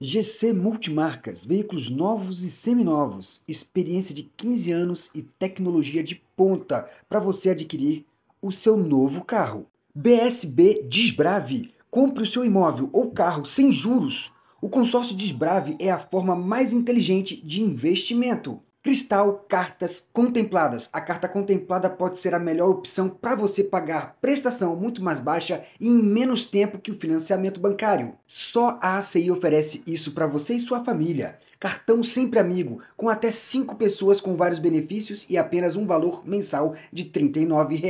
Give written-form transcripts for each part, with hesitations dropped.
GC Multimarcas, veículos novos e seminovos, experiência de 15 anos e tecnologia de ponta para você adquirir o seu novo carro. BSB Desbrave, compre o seu imóvel ou carro sem juros. O consórcio Desbrave é a forma mais inteligente de investimento. Cristal Cartas Contempladas. A carta contemplada pode ser a melhor opção para você pagar prestação muito mais baixa e em menos tempo que o financiamento bancário. Só a ACI oferece isso para você e sua família. Cartão Sempre Amigo, com até 5 pessoas com vários benefícios e apenas um valor mensal de R$ 39.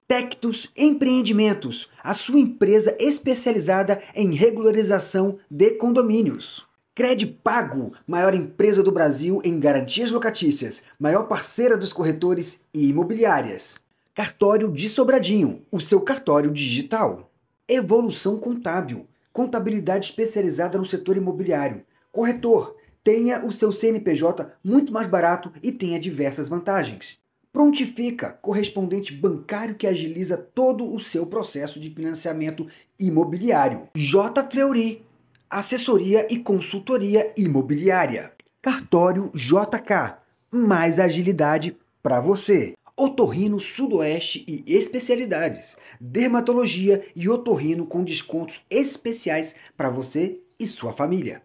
Tectus Empreendimentos, a sua empresa especializada em regularização de condomínios. Credipago, maior empresa do Brasil em garantias locatícias, maior parceira dos corretores e imobiliárias. Cartório de Sobradinho, o seu cartório digital. Evolução Contábil, contabilidade especializada no setor imobiliário. Corretor, tenha o seu CNPJ muito mais barato e tenha diversas vantagens. Prontifica, correspondente bancário que agiliza todo o seu processo de financiamento imobiliário. J. Fleury, assessoria e consultoria imobiliária. Cartório JK, mais agilidade para você. Otorrino Sudoeste e especialidades. Dermatologia e otorrino com descontos especiais para você e sua família.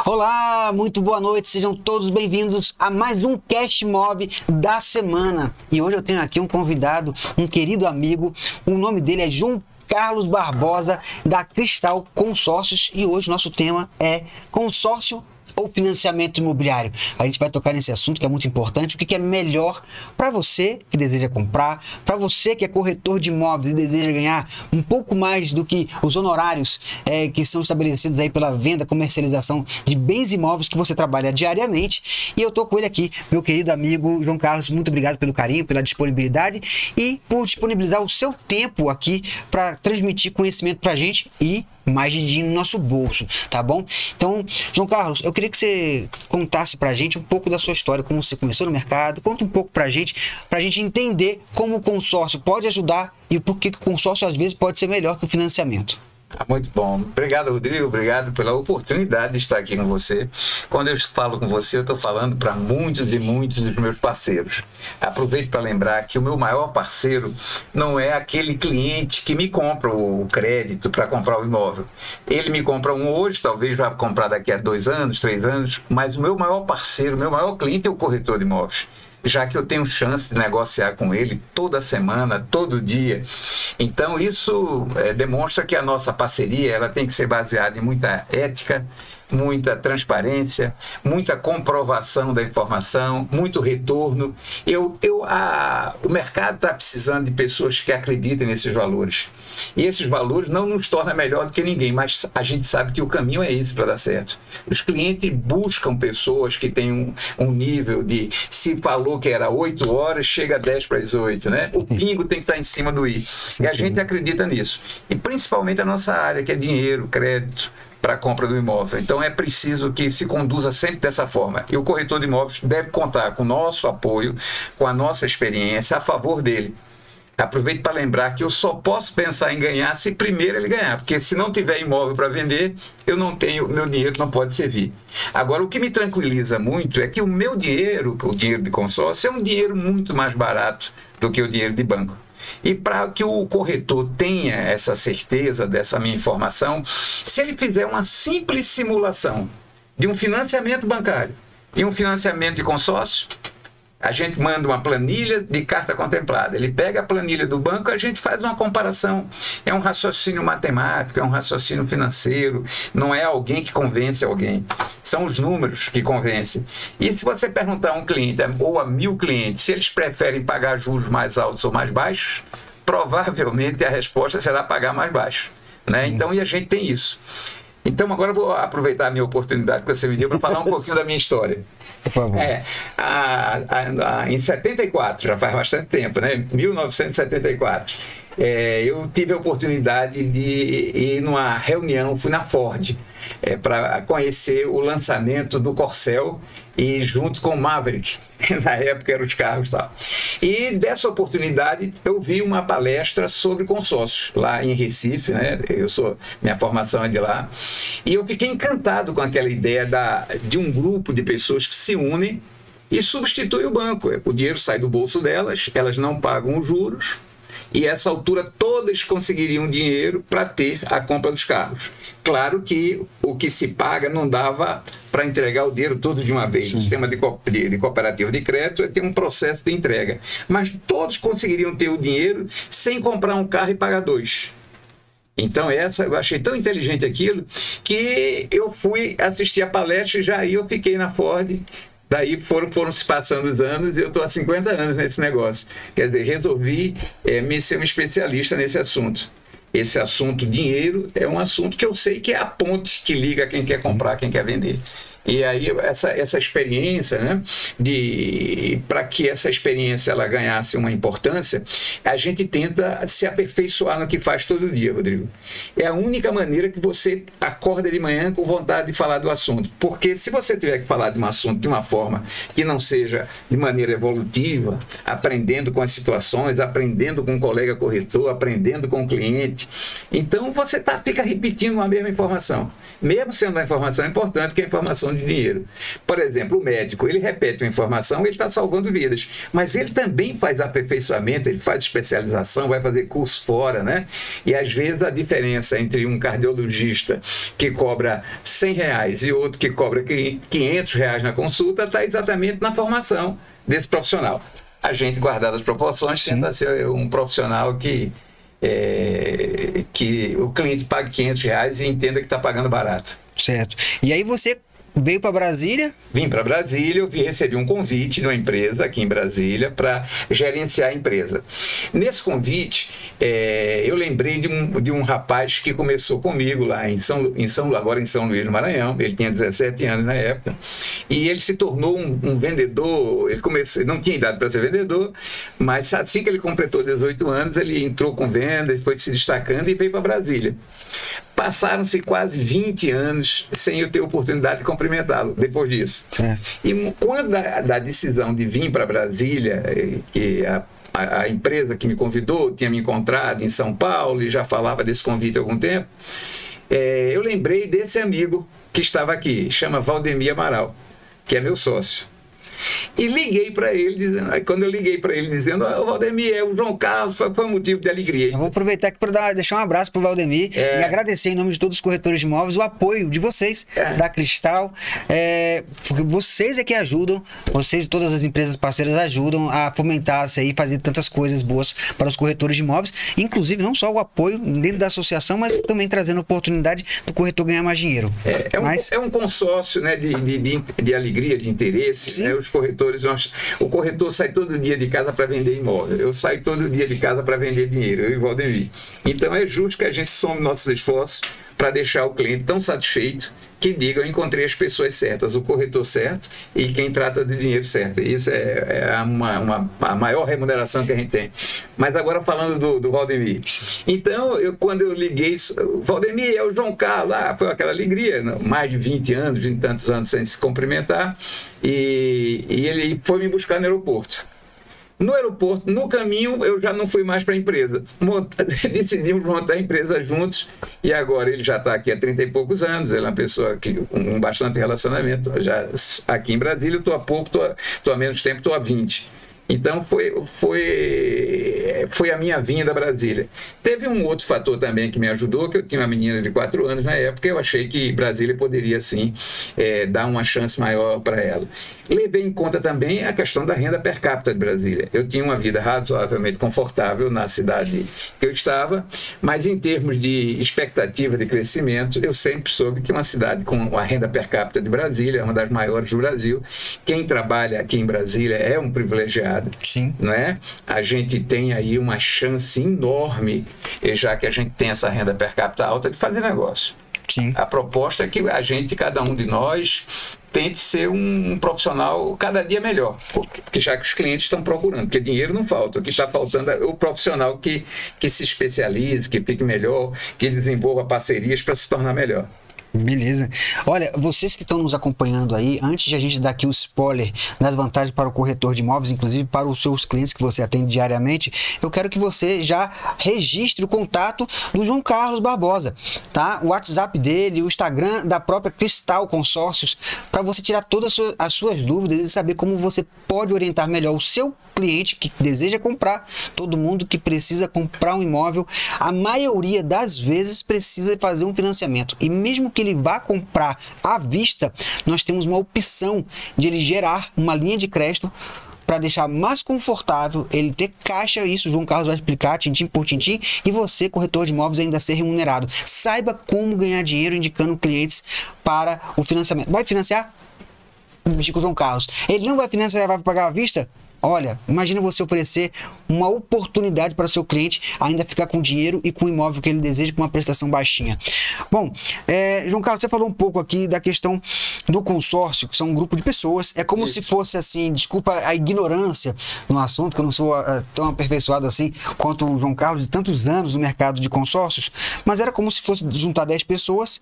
Olá, muito boa noite, sejam todos bem-vindos a mais um Cash Mob da semana. E hoje eu tenho aqui um convidado, um querido amigo, o nome dele é João Carlos Barbosa, da Cristal Consórcios, e hoje nosso tema é consórcio ou financiamento imobiliário. A gente vai tocar nesse assunto que é muito importante, o que é melhor para você que deseja comprar, para você que é corretor de imóveis e deseja ganhar um pouco mais do que os honorários que são estabelecidos aí pela venda, comercialização de bens imóveis que você trabalha diariamente. E eu tô com ele aqui, meu querido amigo João Carlos, muito obrigado pelo carinho, pela disponibilidade e por disponibilizar o seu tempo aqui para transmitir conhecimento pra gente e mais dinheiro no nosso bolso, tá bom? Então, João Carlos, eu queria que você contasse pra gente um pouco da sua história, como você começou no mercado, conta um pouco pra gente entender como o consórcio pode ajudar e por que o consórcio às vezes pode ser melhor que o financiamento. Muito bom. Obrigado, Rodrigo. Obrigado pela oportunidade de estar aqui com você. Quando eu falo com você, eu estou falando para muitos e muitos dos meus parceiros. Aproveito para lembrar que o meu maior parceiro não é aquele cliente que me compra o crédito para comprar o imóvel. Ele me compra um hoje, talvez vá comprar daqui a 2 anos, 3 anos, mas o meu maior parceiro, o meu maior cliente é o corretor de imóveis, já que eu tenho chance de negociar com ele toda semana, todo dia. Então isso demonstra que a nossa parceria ela tem que ser baseada em muita ética, muita transparência, muita comprovação da informação, muito retorno. O mercado está precisando de pessoas que acreditem nesses valores. E esses valores não nos tornam melhor do que ninguém, mas a gente sabe que o caminho é esse para dar certo. Os clientes buscam pessoas que têm um nível de, se falou que era 8 horas, chega a 10 para as 8, né? O pingo tem que estar em cima do i. E a gente acredita nisso. E principalmente a nossa área, que é dinheiro, crédito, para a compra do imóvel. Então é preciso que se conduza sempre dessa forma. E o corretor de imóveis deve contar com o nosso apoio, com a nossa experiência a favor dele. Aproveito para lembrar que eu só posso pensar em ganhar se primeiro ele ganhar, porque se não tiver imóvel para vender, eu não tenho, meu dinheiro não pode servir. Agora, o que me tranquiliza muito é que o meu dinheiro, o dinheiro de consórcio, é um dinheiro muito mais barato do que o dinheiro de banco. E para que o corretor tenha essa certeza dessa minha informação, se ele fizer uma simples simulação de um financiamento bancário e um financiamento de consórcio, a gente manda uma planilha de carta contemplada. Ele pega a planilha do banco, a gente faz uma comparação. É um raciocínio matemático, é um raciocínio financeiro, não é alguém que convence alguém. São os números que convencem. E se você perguntar a um cliente ou a 1000 clientes se eles preferem pagar juros mais altos ou mais baixos, provavelmente a resposta será pagar mais baixo, né? Então, e a gente tem isso. Então, agora eu vou aproveitar a minha oportunidade que você me deu para falar um pouquinho da minha história. Por favor. Em 74, já faz bastante tempo, né? 1974, eu tive a oportunidade de ir numa reunião, fui na Ford. para conhecer o lançamento do Corcel e junto com o Maverick, na época eram os carros e tal. E dessa oportunidade eu vi uma palestra sobre consórcios lá em Recife, né? Minha formação é de lá, e eu fiquei encantado com aquela ideia de um grupo de pessoas que se unem e substituem o banco. O dinheiro sai do bolso delas, elas não pagam os juros, e essa altura todas conseguiriam dinheiro para ter a compra dos carros. Claro que o que se paga não dava para entregar o dinheiro todo de uma vez. O sistema de cooperativa de crédito tem um processo de entrega. Mas todos conseguiriam ter o dinheiro sem comprar um carro e pagar 2. Então eu achei tão inteligente aquilo que eu fui assistir a palestra e já aí eu fiquei na Ford. Daí foram se passando os anos e eu estou há 50 anos nesse negócio. Quer dizer, resolvi ser um especialista nesse assunto. Esse assunto dinheiro é um assunto que eu sei que é a ponte que liga quem quer comprar, quem quer vender. E aí essa experiência, né, para que essa experiência ela ganhasse uma importância, a gente tenta se aperfeiçoar no que faz todo dia, Rodrigo. É a única maneira que você acorda de manhã com vontade de falar do assunto. Porque se você tiver que falar de um assunto de uma forma que não seja de maneira evolutiva, aprendendo com as situações, aprendendo com o colega corretor, aprendendo com o cliente, então você fica repetindo a mesma informação. Mesmo sendo uma informação importante, que é a informação de dinheiro. Por exemplo, o médico, ele repete uma informação, ele está salvando vidas, mas ele também faz aperfeiçoamento, ele faz especialização, vai fazer curso fora, né? E às vezes a diferença entre um cardiologista que cobra R$100 e outro que cobra R$500 na consulta está exatamente na formação desse profissional. A gente, guardado as proporções, tenta ser um profissional que o cliente pague R$500 e entenda que está pagando barato. Certo. E aí você veio para Brasília? Vim para Brasília, eu recebi um convite de uma empresa aqui em Brasília para gerenciar a empresa. Nesse convite, eu lembrei de um rapaz que começou comigo lá agora em São Luís do Maranhão. Ele tinha 17 anos na época e ele se tornou um vendedor. Ele não tinha idade para ser vendedor, mas assim que ele completou 18 anos, ele entrou com vendas, foi se destacando e veio para Brasília. Passaram-se quase 20 anos sem eu ter oportunidade de cumprimentá-lo depois disso. Certo. E quando da decisão de vir para Brasília, que a empresa que me convidou tinha me encontrado em São Paulo e já falava desse convite há algum tempo, eu lembrei desse amigo que estava aqui, chama Valdemir Amaral, que é meu sócio. E liguei para ele, quando eu liguei para ele dizendo, Valdemir, o João Carlos, foi um motivo de alegria. Eu vou aproveitar aqui para deixar um abraço para o Valdemir e agradecer em nome de todos os corretores de imóveis o apoio de vocês, da Cristal, porque vocês é que ajudam, vocês e todas as empresas parceiras ajudam a fomentar isso aí, fazer tantas coisas boas para os corretores de imóveis, inclusive não só o apoio dentro da associação, mas também trazendo a oportunidade do corretor ganhar mais dinheiro. É um consórcio, né, de alegria, de interesse, né? Os corretores, o corretor sai todo dia de casa para vender imóvel, eu saio todo dia de casa para vender dinheiro, eu e o Valdemir. Então é justo que a gente some nossos esforços para deixar o cliente tão satisfeito que diga, eu encontrei as pessoas certas, o corretor certo e quem trata de dinheiro certo. Isso é a maior remuneração que a gente tem. Mas agora falando do Valdemir. Então, quando eu liguei, Valdemir, é o João Carlos, foi aquela alegria, mais de 20 e tantos anos sem se cumprimentar, e ele foi me buscar no aeroporto. No aeroporto, no caminho, eu já não fui mais para a empresa. Decidimos montar a empresa juntos e agora ele já está aqui há 30 e poucos anos. Ele é uma pessoa com bastante relacionamento. Já aqui em Brasília, eu estou há pouco, estou há menos tempo, estou há 20. Então foi a minha vinda a Brasília. Teve um outro fator também que me ajudou, que eu tinha uma menina de 4 anos na época, eu achei que Brasília poderia sim dar uma chance maior para ela. Levei em conta também a questão da renda per capita de Brasília. Eu tinha uma vida razoavelmente confortável na cidade que eu estava, mas em termos de expectativa de crescimento, eu sempre soube que uma cidade com a renda per capita de Brasília é uma das maiores do Brasil. Quem trabalha aqui em Brasília é um privilegiado. Sim. Não é? A gente tem aí uma chance enorme, já que a gente tem essa renda per capita alta, de fazer negócio. Sim. A proposta é que a gente, cada um de nós, tente ser um profissional cada dia melhor, porque já que os clientes estão procurando, porque dinheiro não falta, o que está faltando é o profissional que se especialize, que fique melhor, que desenvolva parcerias para se tornar melhor. Beleza. Olha, vocês que estão nos acompanhando aí, antes de a gente dar aqui o spoiler das vantagens para o corretor de imóveis, inclusive para os seus clientes que você atende diariamente, eu quero que você já registre o contato do João Carlos Barbosa, tá? O WhatsApp dele, o Instagram da própria Cristal Consórcios, para você tirar todas as suas dúvidas e saber como você pode orientar melhor o seu cliente que deseja comprar. Todo mundo que precisa comprar um imóvel, a maioria das vezes precisa fazer um financiamento, e mesmo que ele vá comprar à vista, nós temos uma opção de ele gerar uma linha de crédito para deixar mais confortável, ele ter caixa. Isso o João Carlos vai explicar tintim por tintim, e você, corretor de imóveis, ainda ser remunerado. Saiba como ganhar dinheiro indicando clientes para o financiamento. Vai financiar? Chico João Carlos. Ele não vai financiar, vai pagar à vista? Olha, imagina você oferecer uma oportunidade para o seu cliente ainda ficar com dinheiro e com o imóvel que ele deseja, com uma prestação baixinha. Bom, João Carlos, você falou um pouco aqui da questão do consórcio, que são um grupo de pessoas. É como se fosse assim, desculpa a ignorância no assunto, que eu não sou tão aperfeiçoado assim quanto o João Carlos, de tantos anos no mercado de consórcios, mas era como se fosse juntar 10 pessoas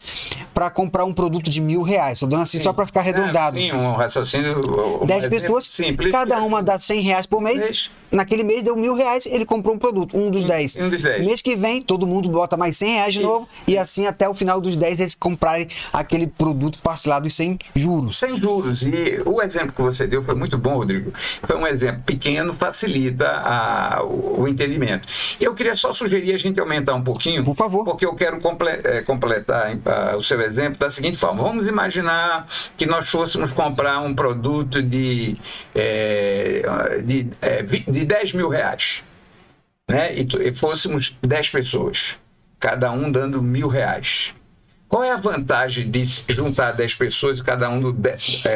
para comprar um produto de R$1.000. Estou dando assim só para ficar arredondado. Sim, um raciocínio. 10 pessoas, simples, cada uma dá R$100 por mês. Naquele mês deu R$1.000, ele comprou um produto, um dos 10. Mês que vem, todo mundo bota mais R$100 de novo, e assim até o final dos 10 eles comprarem aquele produto parcelado e sem juros. Sem juros. E o exemplo que você deu foi muito bom, Rodrigo. Foi um exemplo pequeno, facilita o entendimento. E eu queria só sugerir a gente aumentar um pouquinho, por favor, porque eu quero completar o seu exemplo da seguinte forma. Vamos imaginar que nós fôssemos comprar um produto de R$10.000, né? E fôssemos 10 pessoas, cada um dando R$1.000. Qual é a vantagem de juntar 10 pessoas e cada um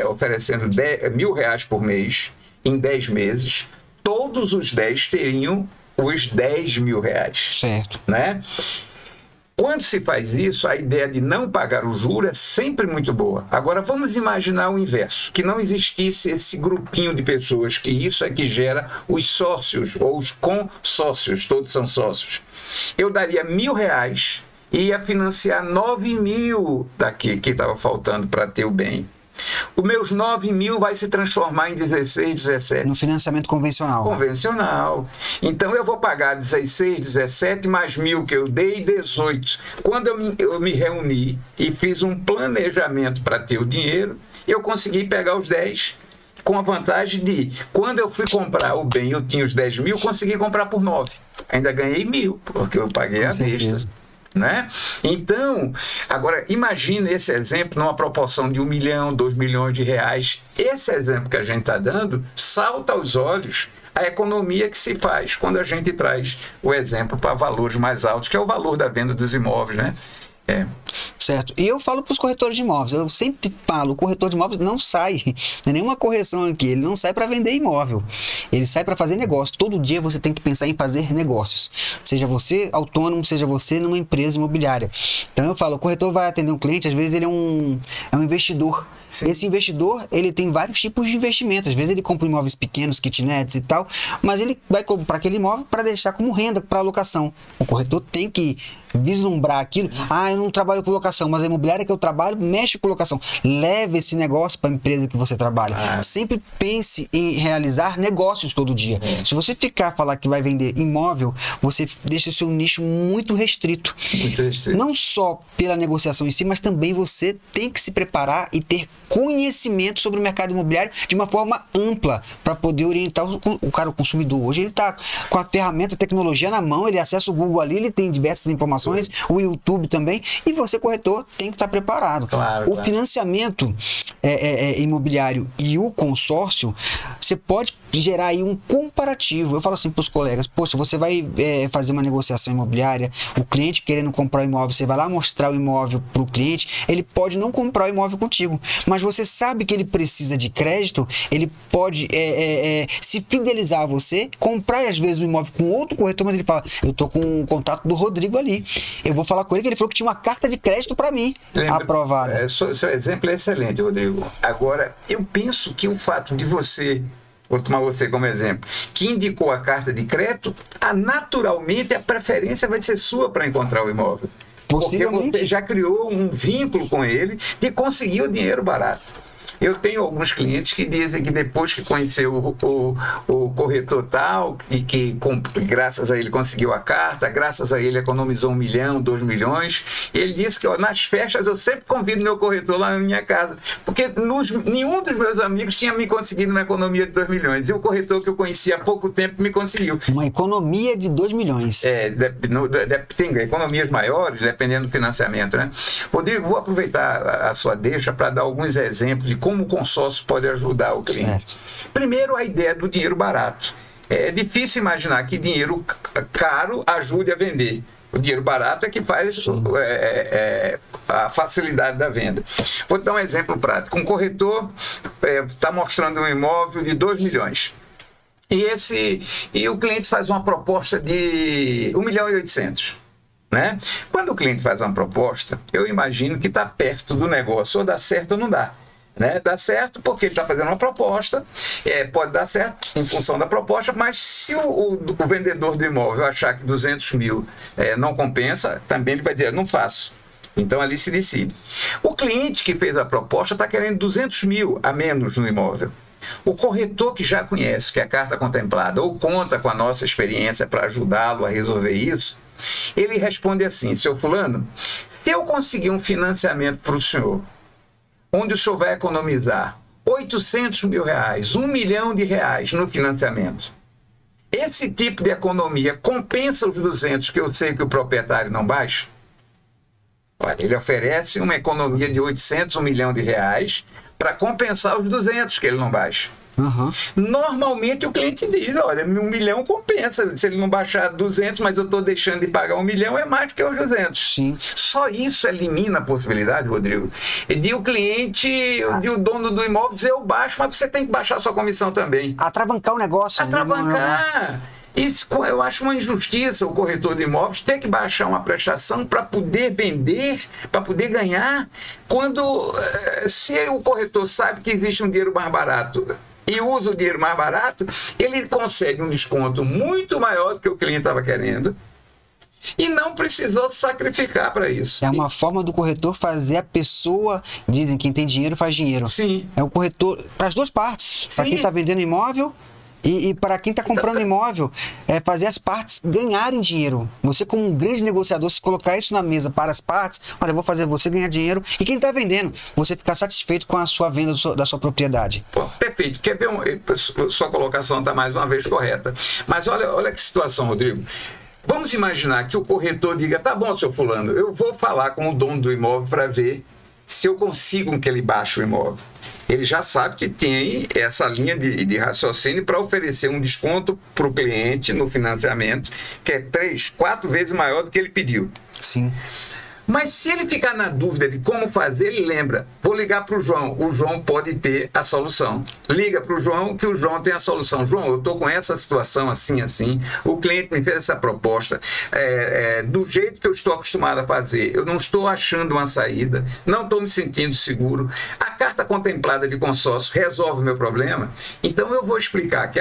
oferecendo R$1.000 por mês em 10 meses? Todos os 10 teriam os R$10.000. Certo. Né? Quando se faz isso, a ideia de não pagar o juro é sempre muito boa. Agora, vamos imaginar o inverso, que não existisse esse grupinho de pessoas, que isso é que gera os sócios, ou os consócios, todos são sócios. Eu daria R$1.000 e ia financiar 9.000 daqui que estava faltando para ter o bem. Os meus 9.000 vai se transformar em 16, 17. No financiamento convencional. Convencional. Então eu vou pagar 16, 17 mais 1.000 que eu dei, 18. Quando eu me reuni e fiz um planejamento para ter o dinheiro, eu consegui pegar os 10 com a vantagem de, quando eu fui comprar o bem, eu tinha os 10.000, consegui comprar por 9. Ainda ganhei 1.000, porque eu paguei à vista. Né? Então, agora imagine esse exemplo numa proporção de 1 milhão, 2 milhões de reais. Esse exemplo que a gente está dando salta aos olhos a economia que se faz quando a gente traz o exemplo para valores mais altos, que é o valor da venda dos imóveis, né? Certo. E eu falo para os corretores de imóveis, eu sempre falo, o corretor de imóveis não sai, não é nenhuma correção aqui, ele não sai para vender imóvel, ele sai para fazer negócio. Todo dia você tem que pensar em fazer negócios, seja você autônomo, seja você numa empresa imobiliária. Então eu falo, o corretor vai atender um cliente, às vezes ele é um investidor. Sim. Esse investidor, ele tem vários tipos de investimentos. Às vezes ele compra imóveis pequenos, kitnets e tal, mas ele vai comprar aquele imóvel para deixar como renda, para alocação. O corretor tem que vislumbrar aquilo. Eu não trabalho com locação, mas a imobiliária que eu trabalho mexe com locação. Leve esse negócio para a empresa que você trabalha. Sempre pense em realizar negócios todo dia. Se você falar que vai vender imóvel, você deixa o seu nicho muito restrito. Muito restrito. Não só pela negociação em si, mas também você tem que se preparar e ter conhecimento sobre o mercado imobiliário de uma forma ampla para poder orientar o consumidor. Hoje ele está com a ferramenta, a tecnologia na mão, ele acessa o Google ali, ele tem diversas informações, o YouTube também, e você, corretor, tem que estar preparado. Claro, o financiamento imobiliário e o consórcio, você pode gerar aí um comparativo. Eu falo assim para os colegas, poxa, você vai fazer uma negociação imobiliária, o cliente querendo comprar o imóvel, você vai lá mostrar o imóvel para o cliente, ele pode não comprar o imóvel contigo, mas você sabe que ele precisa de crédito, ele pode se fidelizar a você, comprar às vezes o imóvel com outro corretor, mas ele fala, eu tô com o contato do Rodrigo ali, eu vou falar com ele, que ele falou que tinha uma carta de crédito para mim aprovada. Seu exemplo é excelente, Rodrigo. Agora, eu penso que o fato de você, vou tomar você como exemplo, que indicou a carta de crédito, naturalmente a preferência vai ser sua para encontrar o imóvel. Porque você já criou um vínculo com ele de conseguir o dinheiro barato. Eu tenho alguns clientes que dizem que depois que conheceu o corretor tal, e que graças a ele conseguiu a carta, graças a ele economizou 1 milhão, 2 milhões, ele disse que nas festas eu sempre convido meu corretor lá na minha casa, porque nenhum dos meus amigos tinha me conseguido uma economia de 2 milhões, e o corretor que eu conhecia há pouco tempo me conseguiu. Uma economia de 2 milhões. Tem economias maiores, dependendo do financiamento, né? Rodrigo, vou aproveitar a sua deixa para dar alguns exemplos de como o consórcio pode ajudar o cliente. Certo. Primeiro, a ideia do dinheiro barato. É difícil imaginar que dinheiro caro ajude a vender. O dinheiro barato é que faz a facilidade da venda. Vou te dar um exemplo prático. Um corretor está mostrando um imóvel de 2 milhões. E o cliente faz uma proposta de 1 milhão e 800. Né? Quando o cliente faz uma proposta, eu imagino que está perto do negócio, ou dá certo ou não dá. Né? Dá certo porque ele está fazendo uma proposta, pode dar certo em função da proposta, mas se o vendedor do imóvel achar que 200 mil não compensa, também ele vai dizer, não faço. Então ali se decide. O cliente que fez a proposta está querendo 200 mil a menos no imóvel. O corretor que já conhece que a carta contemplada ou conta com a nossa experiência para ajudá-lo a resolver isso, ele responde assim, seu fulano, se eu conseguir um financiamento para o senhor, onde o senhor vai economizar 800 mil reais, 1 milhão de reais no financiamento, esse tipo de economia compensa os 200 que eu sei que o proprietário não baixa? Olha, ele oferece uma economia de 800, 1 milhão de reais para compensar os 200 que ele não baixa. Uhum. Normalmente o cliente diz, olha, 1 milhão compensa, se ele não baixar 200, mas eu estou deixando de pagar 1 milhão, é mais do que os 200. Sim. Só isso elimina a possibilidade, Rodrigo, de o cliente, de o dono do imóvel dizer, eu baixo, mas você tem que baixar a sua comissão também. Atravancar o negócio. Atravancar. Isso, eu acho uma injustiça o corretor de imóveis ter que baixar uma prestação para poder vender, para poder ganhar, quando se o corretor sabe que existe um dinheiro mais barato e usa o dinheiro mais barato, ele consegue um desconto muito maior do que o cliente estava querendo e não precisou sacrificar para isso. É uma forma do corretor fazer a pessoa, dizem que quem tem dinheiro faz dinheiro. Sim. É o corretor para as duas partes, para quem está vendendo imóvel e para quem está comprando imóvel, fazer as partes ganharem dinheiro. Você, como um grande negociador, se colocar isso na mesa para as partes, olha, eu vou fazer você ganhar dinheiro, e quem está vendendo, você ficar satisfeito com a sua venda da sua propriedade. Pô, perfeito. Quer ver? Sua colocação está mais uma vez correta. Mas olha que situação, Rodrigo. Vamos imaginar que o corretor diga, tá bom, seu fulano, eu vou falar com o dono do imóvel para ver se eu consigo que ele baixe o imóvel. Ele já sabe que tem essa linha de raciocínio para oferecer um desconto para o cliente no financiamento, que é 3, 4 vezes maior do que ele pediu. Sim. Mas se ele ficar na dúvida de como fazer, ele lembra, vou ligar para o João pode ter a solução. Liga para o João, que o João tem a solução. João, eu estou com essa situação assim, o cliente me fez essa proposta, do jeito que eu estou acostumado a fazer, eu não estou achando uma saída, não estou me sentindo seguro, a carta contemplada de consórcio resolve o meu problema, então eu vou explicar que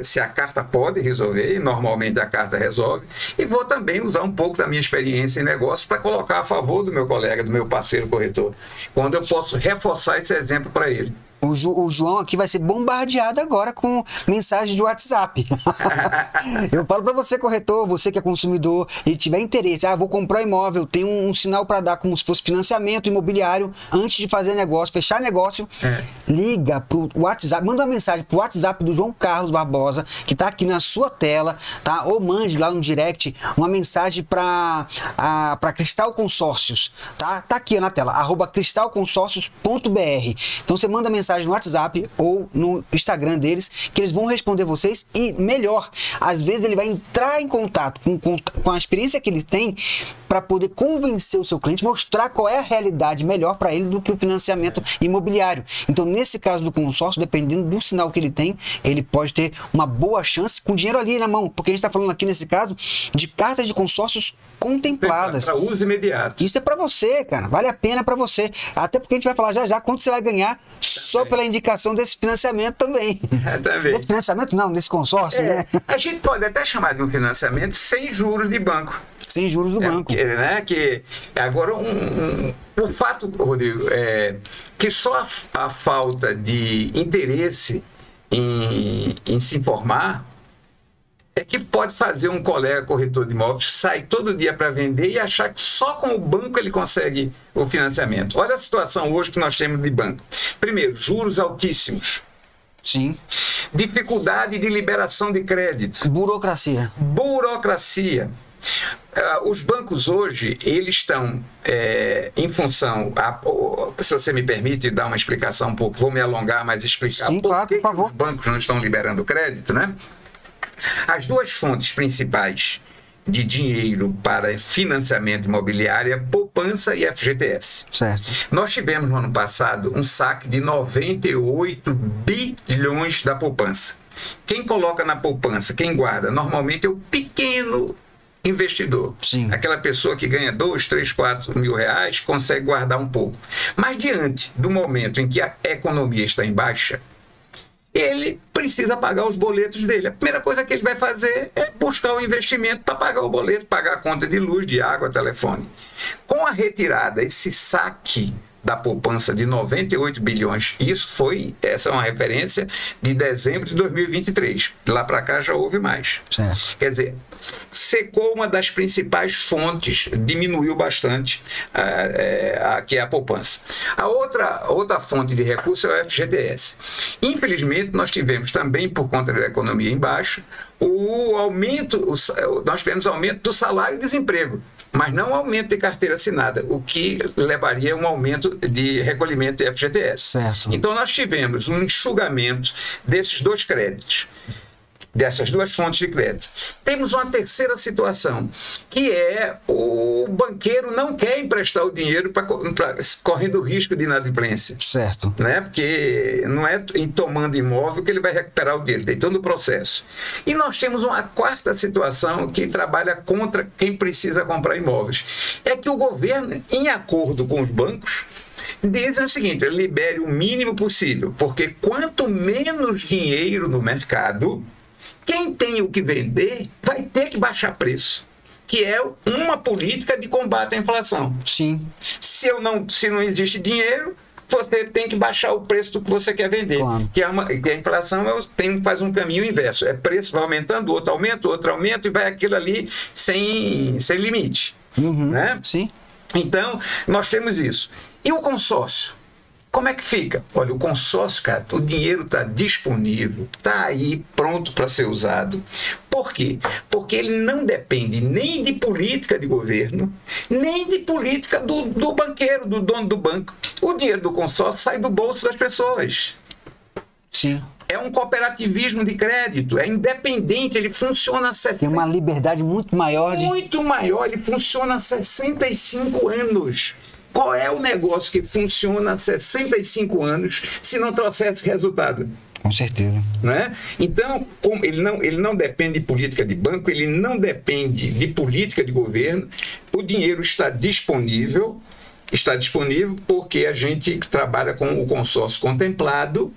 se a carta pode resolver, e normalmente a carta resolve, e vou também usar um pouco da minha experiência em negócio para colocar a favor do meu colega, do meu parceiro corretor, quando eu posso reforçar esse exemplo para ele. O João aqui vai ser bombardeado agora com mensagem de WhatsApp. Eu falo para você, corretor, você que é consumidor e tiver interesse, vou comprar um imóvel, tem um sinal para dar como se fosse financiamento imobiliário, antes de fazer negócio, fechar negócio, liga pro WhatsApp, manda uma mensagem pro WhatsApp do João Carlos Barbosa, que tá aqui na sua tela, tá? Ou mande lá no direct uma mensagem para Cristal Consórcios, tá? Tá aqui na tela, @cristalconsórcios.br. Então você manda mensagem no WhatsApp ou no Instagram deles, que eles vão responder vocês, e melhor, às vezes ele vai entrar em contato com a experiência que eles têm para poder convencer o seu cliente, mostrar qual é a realidade melhor para ele do que o financiamento imobiliário. Então, nesse caso do consórcio, dependendo do sinal que ele tem, ele pode ter uma boa chance com dinheiro ali na mão, porque a gente está falando aqui nesse caso de cartas de consórcios contempladas. Para uso imediato. Isso é para você, cara, vale a pena para você. Até porque a gente vai falar já quanto você vai ganhar só pela indicação desse financiamento também. Também. Desse financiamento não, desse consórcio, né? A gente pode até chamar de um financiamento sem juros de banco. Sem juros do banco. Que agora, o fato, Rodrigo, é que só a falta de interesse em se informar é que pode fazer um colega corretor de imóveis sair todo dia para vender e achar que só com o banco ele consegue o financiamento. Olha a situação hoje que nós temos de banco. Primeiro, juros altíssimos. Sim. Dificuldade de liberação de crédito. Burocracia. Os bancos hoje, eles estão em função, se você me permite dar uma explicação um pouco, vou me alongar, mas explicar Sim, claro, por favor. Os bancos não estão liberando crédito, né? As duas fontes principais de dinheiro para financiamento imobiliário é poupança e FGTS. Certo. Nós tivemos no ano passado um saque de 98 bilhões da poupança. Quem coloca na poupança, quem guarda, normalmente é o pequeno investidor. Sim. Aquela pessoa que ganha 2, 3, 4 mil reais, consegue guardar um pouco. Mas diante do momento em que a economia está em baixa, ele precisa pagar os boletos dele. A primeira coisa que ele vai fazer é buscar o investimento para pagar o boleto, pagar a conta de luz, de água, telefone. Com a retirada, esse saque da poupança de 98 bilhões, essa é uma referência de dezembro de 2023. De lá para cá já houve mais. Certo. Quer dizer, secou uma das principais fontes, diminuiu bastante, que é a poupança. A outra fonte de recurso é o FGTS. Infelizmente, nós tivemos também, por conta da economia em baixa, nós tivemos aumento do salário e desemprego, mas não aumento de carteira assinada, o que levaria a um aumento de recolhimento de FGTS. Certo. Então, nós tivemos um enxugamento desses dois créditos, dessas duas fontes de crédito. Temos uma terceira situação, que é o banqueiro não quer emprestar o dinheiro correndo o risco de inadimplência. Certo. Né? Porque não é em tomando imóvel que ele vai recuperar o dinheiro, tem todo o processo. E nós temos uma quarta situação que trabalha contra quem precisa comprar imóveis. É que o governo, em acordo com os bancos, dizem o seguinte: libere o mínimo possível, porque quanto menos dinheiro no mercado, quem tem o que vender vai ter que baixar preço, que é uma política de combate à inflação. Sim. Se não existe dinheiro, você tem que baixar o preço do que você quer vender. Claro. Que a inflação faz um caminho inverso. Preço vai aumentando, outro aumenta, e vai aquilo ali sem limite. Uhum. Né? Sim. Então, nós temos isso. E o consórcio? Como é que fica? Olha, o consórcio, cara, o dinheiro está disponível, está aí pronto para ser usado. Por quê? Porque ele não depende nem de política de governo, nem de política do banqueiro, do dono do banco. O dinheiro do consórcio sai do bolso das pessoas. Sim. É um cooperativismo de crédito, é independente, ele funciona há 60... Tem uma liberdade muito maior. Muito maior, ele funciona há 65 anos. Qual é o negócio que funciona há 65 anos se não trouxesse resultado? Com certeza. Né? Então, como ele não depende de política de banco, ele não depende de política de governo, o dinheiro está disponível porque a gente trabalha com o consórcio contemplado,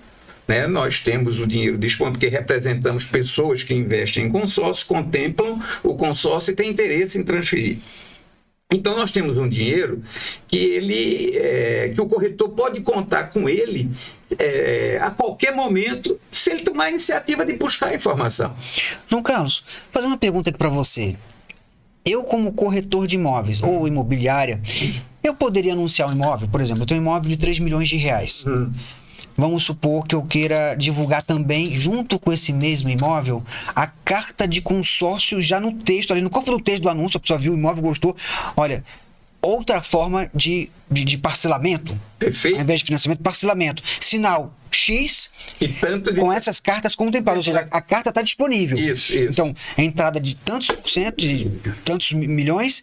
né? Nós temos o dinheiro disponível, porque representamos pessoas que investem em consórcio, contemplam o consórcio e têm interesse em transferir. Então, nós temos um dinheiro que o corretor pode contar com ele a qualquer momento, se ele tomar a iniciativa de buscar a informação. João Carlos, vou fazer uma pergunta aqui para você. Eu, como corretor de imóveis ou imobiliária, eu poderia anunciar um imóvel? Por exemplo, eu tenho um imóvel de 3 milhões de reais. Vamos supor que eu queira divulgar também, junto com esse mesmo imóvel, a carta de consórcio já no texto, ali no corpo do texto do anúncio, a pessoa viu o imóvel, gostou. Olha, outra forma de parcelamento. Perfeito. Ao invés de financiamento, parcelamento. Sinal X e tanto de... com essas cartas contempladas. Ou seja, a carta está disponível. Isso. Então, a entrada de tantos por cento, de tantos milhões,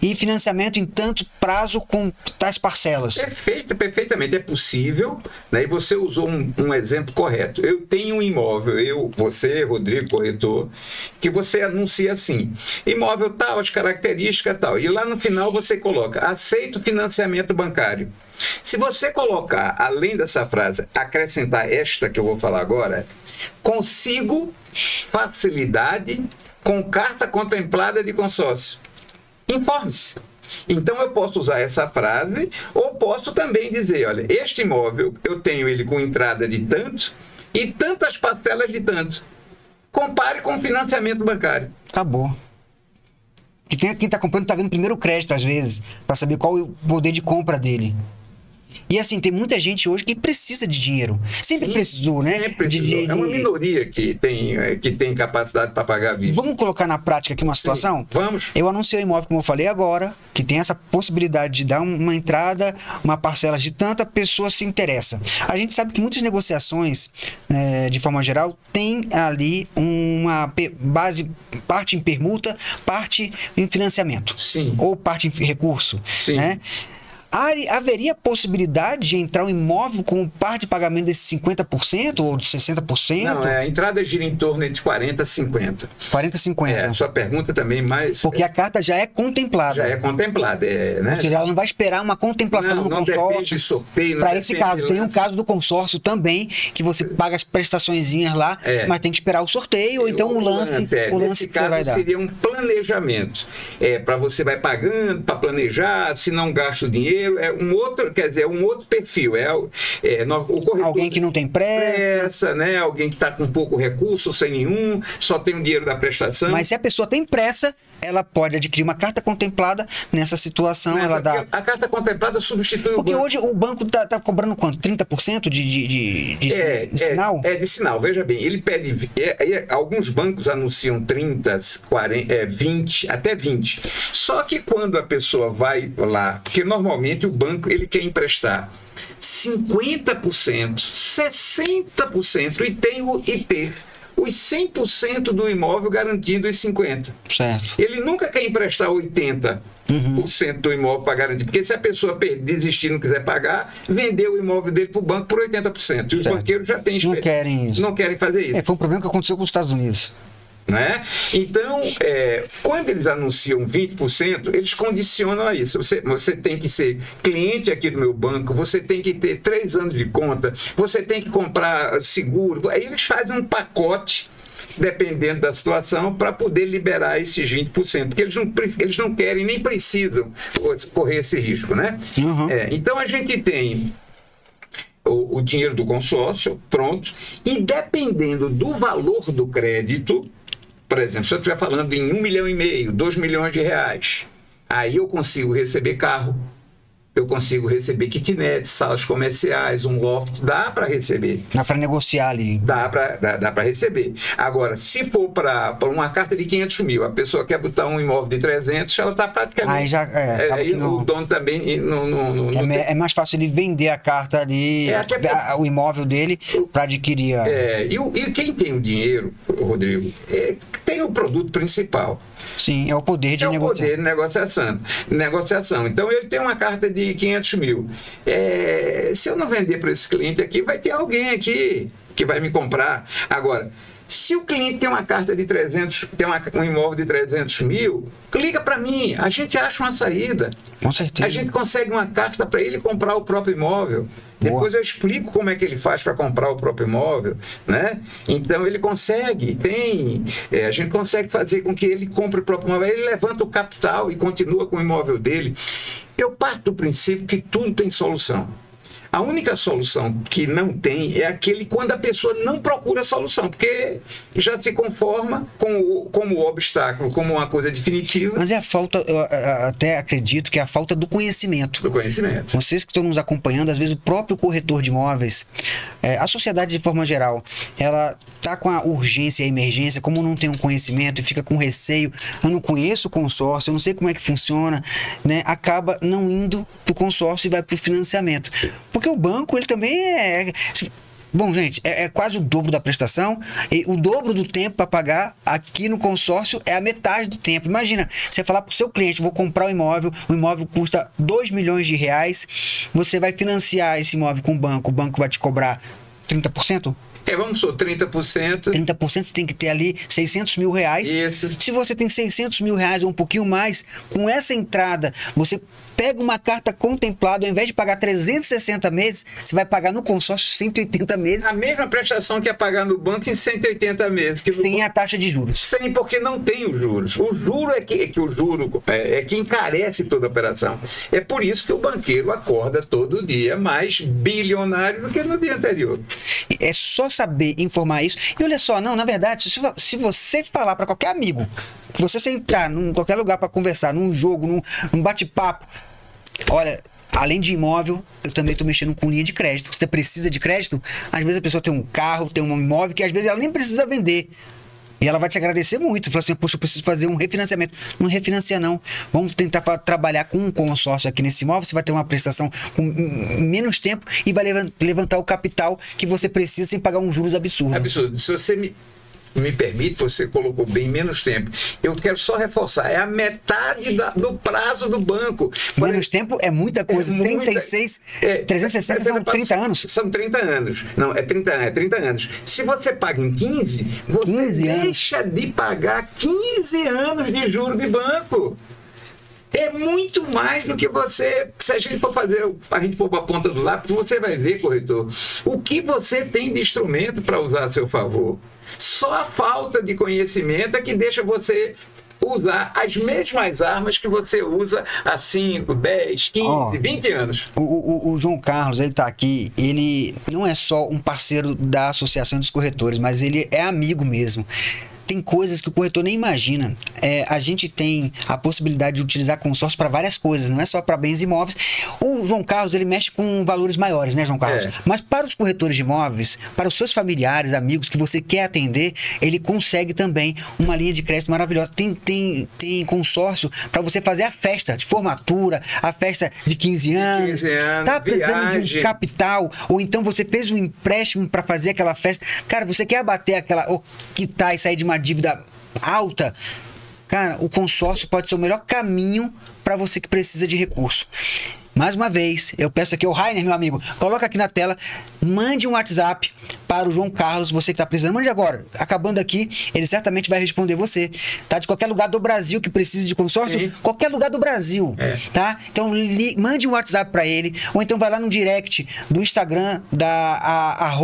e financiamento em tanto prazo com tais parcelas. Perfeitamente. É possível, né? E você usou um exemplo correto. Eu tenho um imóvel, você, Rodrigo, corretor, que você anuncia assim: imóvel tal, as características tal. E lá no final você coloca: aceito financiamento bancário. Se você colocar, além dessa frase, acrescentar esta que eu vou falar agora: consigo facilidade com carta contemplada de consórcio. Informe-se. Então eu posso usar essa frase, ou posso também dizer, olha, este imóvel eu tenho ele com entrada de tanto e tantas parcelas de tanto. Compare com o financiamento bancário. Acabou. Que quem está comprando está vendo primeiro o crédito, às vezes, para saber qual é o poder de compra dele. E assim, tem muita gente hoje que precisa de dinheiro. Sempre precisou, né? Sempre precisou. É uma minoria que tem capacidade para pagar a vista. Vamos colocar na prática aqui uma situação? Sim, vamos. Eu anunciei o imóvel, como eu falei agora, que tem essa possibilidade de dar uma entrada, uma parcela de tanta pessoa se interessa. A gente sabe que muitas negociações, de forma geral, tem ali uma base, parte em permuta, parte em financiamento. Sim. Ou parte em recurso. Sim. Né? Haveria possibilidade de entrar um imóvel com parte de pagamento desses 50% ou de 60%? Não, a entrada gira em torno de 40% a 50%. 40% a 50%. A sua pergunta também mais... Porque a carta já é contemplada. Já é contemplada, né? Ou seja, ela não vai esperar uma contemplação no consórcio. Sorteio. Para esse caso, tem um caso do consórcio também, que você paga as prestaçõezinhas lá, mas tem que esperar o sorteio, ou então o lance que você vai dar. Seria um planejamento. Para você vai pagando, para planejar, se não gasta o dinheiro, é um outro perfil. O corretor, alguém que não tem pressa, né? Alguém que está com pouco recurso, sem nenhum, só tem o dinheiro da prestação. Mas se a pessoa tem pressa, ela pode adquirir uma carta contemplada nessa situação. A carta contemplada substitui o banco. Porque hoje o banco tá cobrando quanto? 30% de sinal? De sinal. Veja bem, ele pede... alguns bancos anunciam 30, 40, 20, até 20. Só que quando a pessoa vai lá... Porque normalmente o banco ele quer emprestar 50%, 60% e ter os 100% do imóvel garantindo os 50%. Certo. Ele nunca quer emprestar 80% do imóvel para garantir, porque se a pessoa desistir e não quiser pagar, vender o imóvel dele para o banco por 80%. E os banqueiros já têm experiência. Não querem isso. Não querem fazer isso. Foi um problema que aconteceu com os Estados Unidos. Né? Então, quando eles anunciam 20%, eles condicionam a isso. Você tem que ser cliente aqui do meu banco, você tem que ter 3 anos de conta, você tem que comprar seguro. Aí eles fazem um pacote, dependendo da situação, para poder liberar esses 20%, porque eles não querem nem precisam correr esse risco. Né? Então, a gente tem o dinheiro do consórcio, pronto, e dependendo do valor do crédito, por exemplo, se eu estiver falando em 1,5 milhão, 2 milhões de reais, aí eu consigo receber carro, eu consigo receber kitnet, salas comerciais, um loft, dá para receber. Dá para negociar ali. Dá para receber. Agora, se for para uma carta de 500 mil, a pessoa quer botar um imóvel de 300, ela está praticamente... Aí já... aí o dono também... É mais fácil ele vender a carta ali, o imóvel dele, para adquirir a... E quem tem o dinheiro, Rodrigo, tem o produto principal. Sim, é o poder de negociação. É o poder de negociação. Então, ele tem uma carta de 500 mil. Se eu não vender para esse cliente aqui, vai ter alguém aqui que vai me comprar. Agora, se o cliente tem uma carta de 300, tem um imóvel de 300 mil, liga para mim, a gente acha uma saída. Com certeza. A gente consegue uma carta para ele comprar o próprio imóvel. Depois eu explico como é que ele faz para comprar o próprio imóvel, né? Então ele consegue, a gente consegue fazer com que ele compre o próprio imóvel, ele levanta o capital e continua com o imóvel dele. Eu parto do princípio que tudo tem solução. A única solução que não tem é aquele quando a pessoa não procura solução, porque já se conforma como obstáculo, como uma coisa definitiva. Mas é a falta, eu até acredito que é a falta do conhecimento. Do conhecimento. Vocês que estão nos acompanhando, às vezes o próprio corretor de imóveis, a sociedade de forma geral, ela está com a urgência e a emergência, como não tem um conhecimento e fica com receio, eu não conheço o consórcio, eu não sei como é que funciona, né? Acaba não indo para o consórcio e vai para o financiamento. Porque o banco, ele também Bom, gente, é quase o dobro da prestação, e o dobro do tempo para pagar. Aqui no consórcio é a metade do tempo. Imagina, você falar para o seu cliente, vou comprar o imóvel custa 2 milhões de reais, você vai financiar esse imóvel com o banco vai te cobrar 30%? Vamos supor, 30%. 30% você tem que ter ali 600 mil reais. Isso. Se você tem 600 mil reais ou um pouquinho mais, com essa entrada, você pega uma carta contemplada, ao invés de pagar 360 meses, você vai pagar no consórcio 180 meses. A mesma prestação que é pagar no banco em 180 meses. Que sem a taxa de juros. Sem, porque não tem os juros. O juro é que encarece toda a operação. É por isso que o banqueiro acorda todo dia mais bilionário do que no dia anterior. É só saber informar isso. E olha só, não, na verdade, se você falar para qualquer amigo, que você sentar em qualquer lugar para conversar, num jogo, num bate-papo, olha, além de imóvel, eu também estou mexendo com linha de crédito. Você precisa de crédito? Às vezes a pessoa tem um carro, tem um imóvel que às vezes ela nem precisa vender. E ela vai te agradecer muito. Fala assim, poxa, eu preciso fazer um refinanciamento. Não refinancia não. Vamos tentar trabalhar com um consórcio aqui nesse imóvel. Você vai ter uma prestação com menos tempo e vai levantar o capital que você precisa sem pagar um juros absurdo. Absurdo. Se você me permite, você colocou bem menos tempo. Eu quero só reforçar, é a metade do prazo do banco. Menos tempo é muita coisa. 360 são 30 anos. São 30 anos. Não, é 30 anos. Se você paga em 15, você deixa de pagar 15 anos de juros de banco. É muito mais do que você... Se a gente for a gente for para a ponta do lápis, você vai ver, corretor, o que você tem de instrumento para usar a seu favor. Só a falta de conhecimento é que deixa você usar as mesmas armas que você usa há 5, 10, 15, 20 anos. O João Carlos, ele está aqui, ele não é só um parceiro da Associação dos Corretores, mas ele é amigo mesmo. Tem coisas que o corretor nem imagina. A gente tem a possibilidade de utilizar consórcio para várias coisas, não é só para bens imóveis. O João Carlos, ele mexe com valores maiores, né, João Carlos? Mas para os corretores de imóveis, para os seus familiares, amigos que você quer atender, ele consegue também uma linha de crédito maravilhosa. Tem consórcio para você fazer a festa de formatura, a festa de 15 anos. Tá precisando de um capital, ou então você fez um empréstimo para fazer aquela festa. Cara, você quer abater aquela, ou quitar e sair de uma dívida alta, cara, o consórcio pode ser o melhor caminho para você que precisa de recurso. Mais uma vez, eu peço aqui, o Rainer, meu amigo, coloca aqui na tela, mande um WhatsApp para o João Carlos, você que está precisando, mande agora. Acabando aqui, ele certamente vai responder você. Tá? De qualquer lugar do Brasil que precise de consórcio, sim, qualquer lugar do Brasil. Tá? Então, mande um WhatsApp para ele, ou então vai lá no direct do Instagram da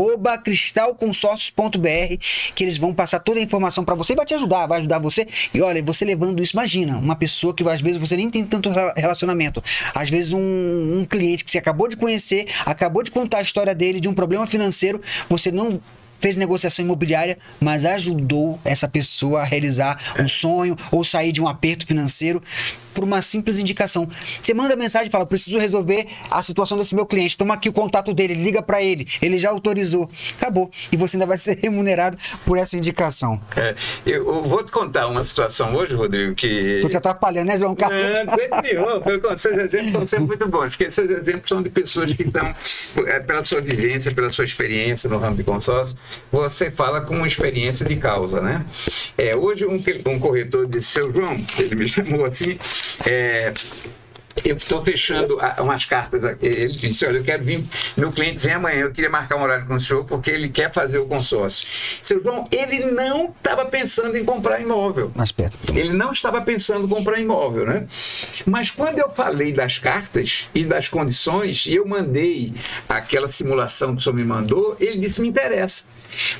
@cristalconsórcios.br, que eles vão passar toda a informação para você e vai te ajudar, vai ajudar você. E olha, você levando isso, imagina, uma pessoa que às vezes você nem tem tanto relacionamento, às vezes um cliente que você acabou de conhecer, acabou de contar a história dele, de um problema financeiro, você não fez negociação imobiliária, mas ajudou essa pessoa a realizar um sonho ou sair de um aperto financeiro por uma simples indicação. Você manda mensagem e fala, preciso resolver a situação desse meu cliente, toma aqui o contato dele, liga para ele já autorizou, acabou. E você ainda vai ser remunerado por essa indicação. Eu vou te contar uma situação hoje, Rodrigo, que... Tô te atrapalhando, né, João Carlos? Não, sempre nenhum. Seus exemplos são sempre muito bons, porque seus exemplos são de pessoas que estão, pela sua vivência, pela sua experiência no ramo de consórcio, você fala com uma experiência de causa, né? Hoje um corretor disse, seu João, ele me chamou assim, eu estou fechando umas cartas aqui. Ele disse, olha, eu quero vir, meu cliente vem amanhã, eu queria marcar um horário com o senhor porque ele quer fazer o consórcio. Seu João, ele não estava pensando em comprar imóvel. Mais perto. Ele não estava pensando em comprar imóvel, né? Mas quando eu falei das cartas e das condições, e eu mandei aquela simulação que o senhor me mandou, ele disse, me interessa.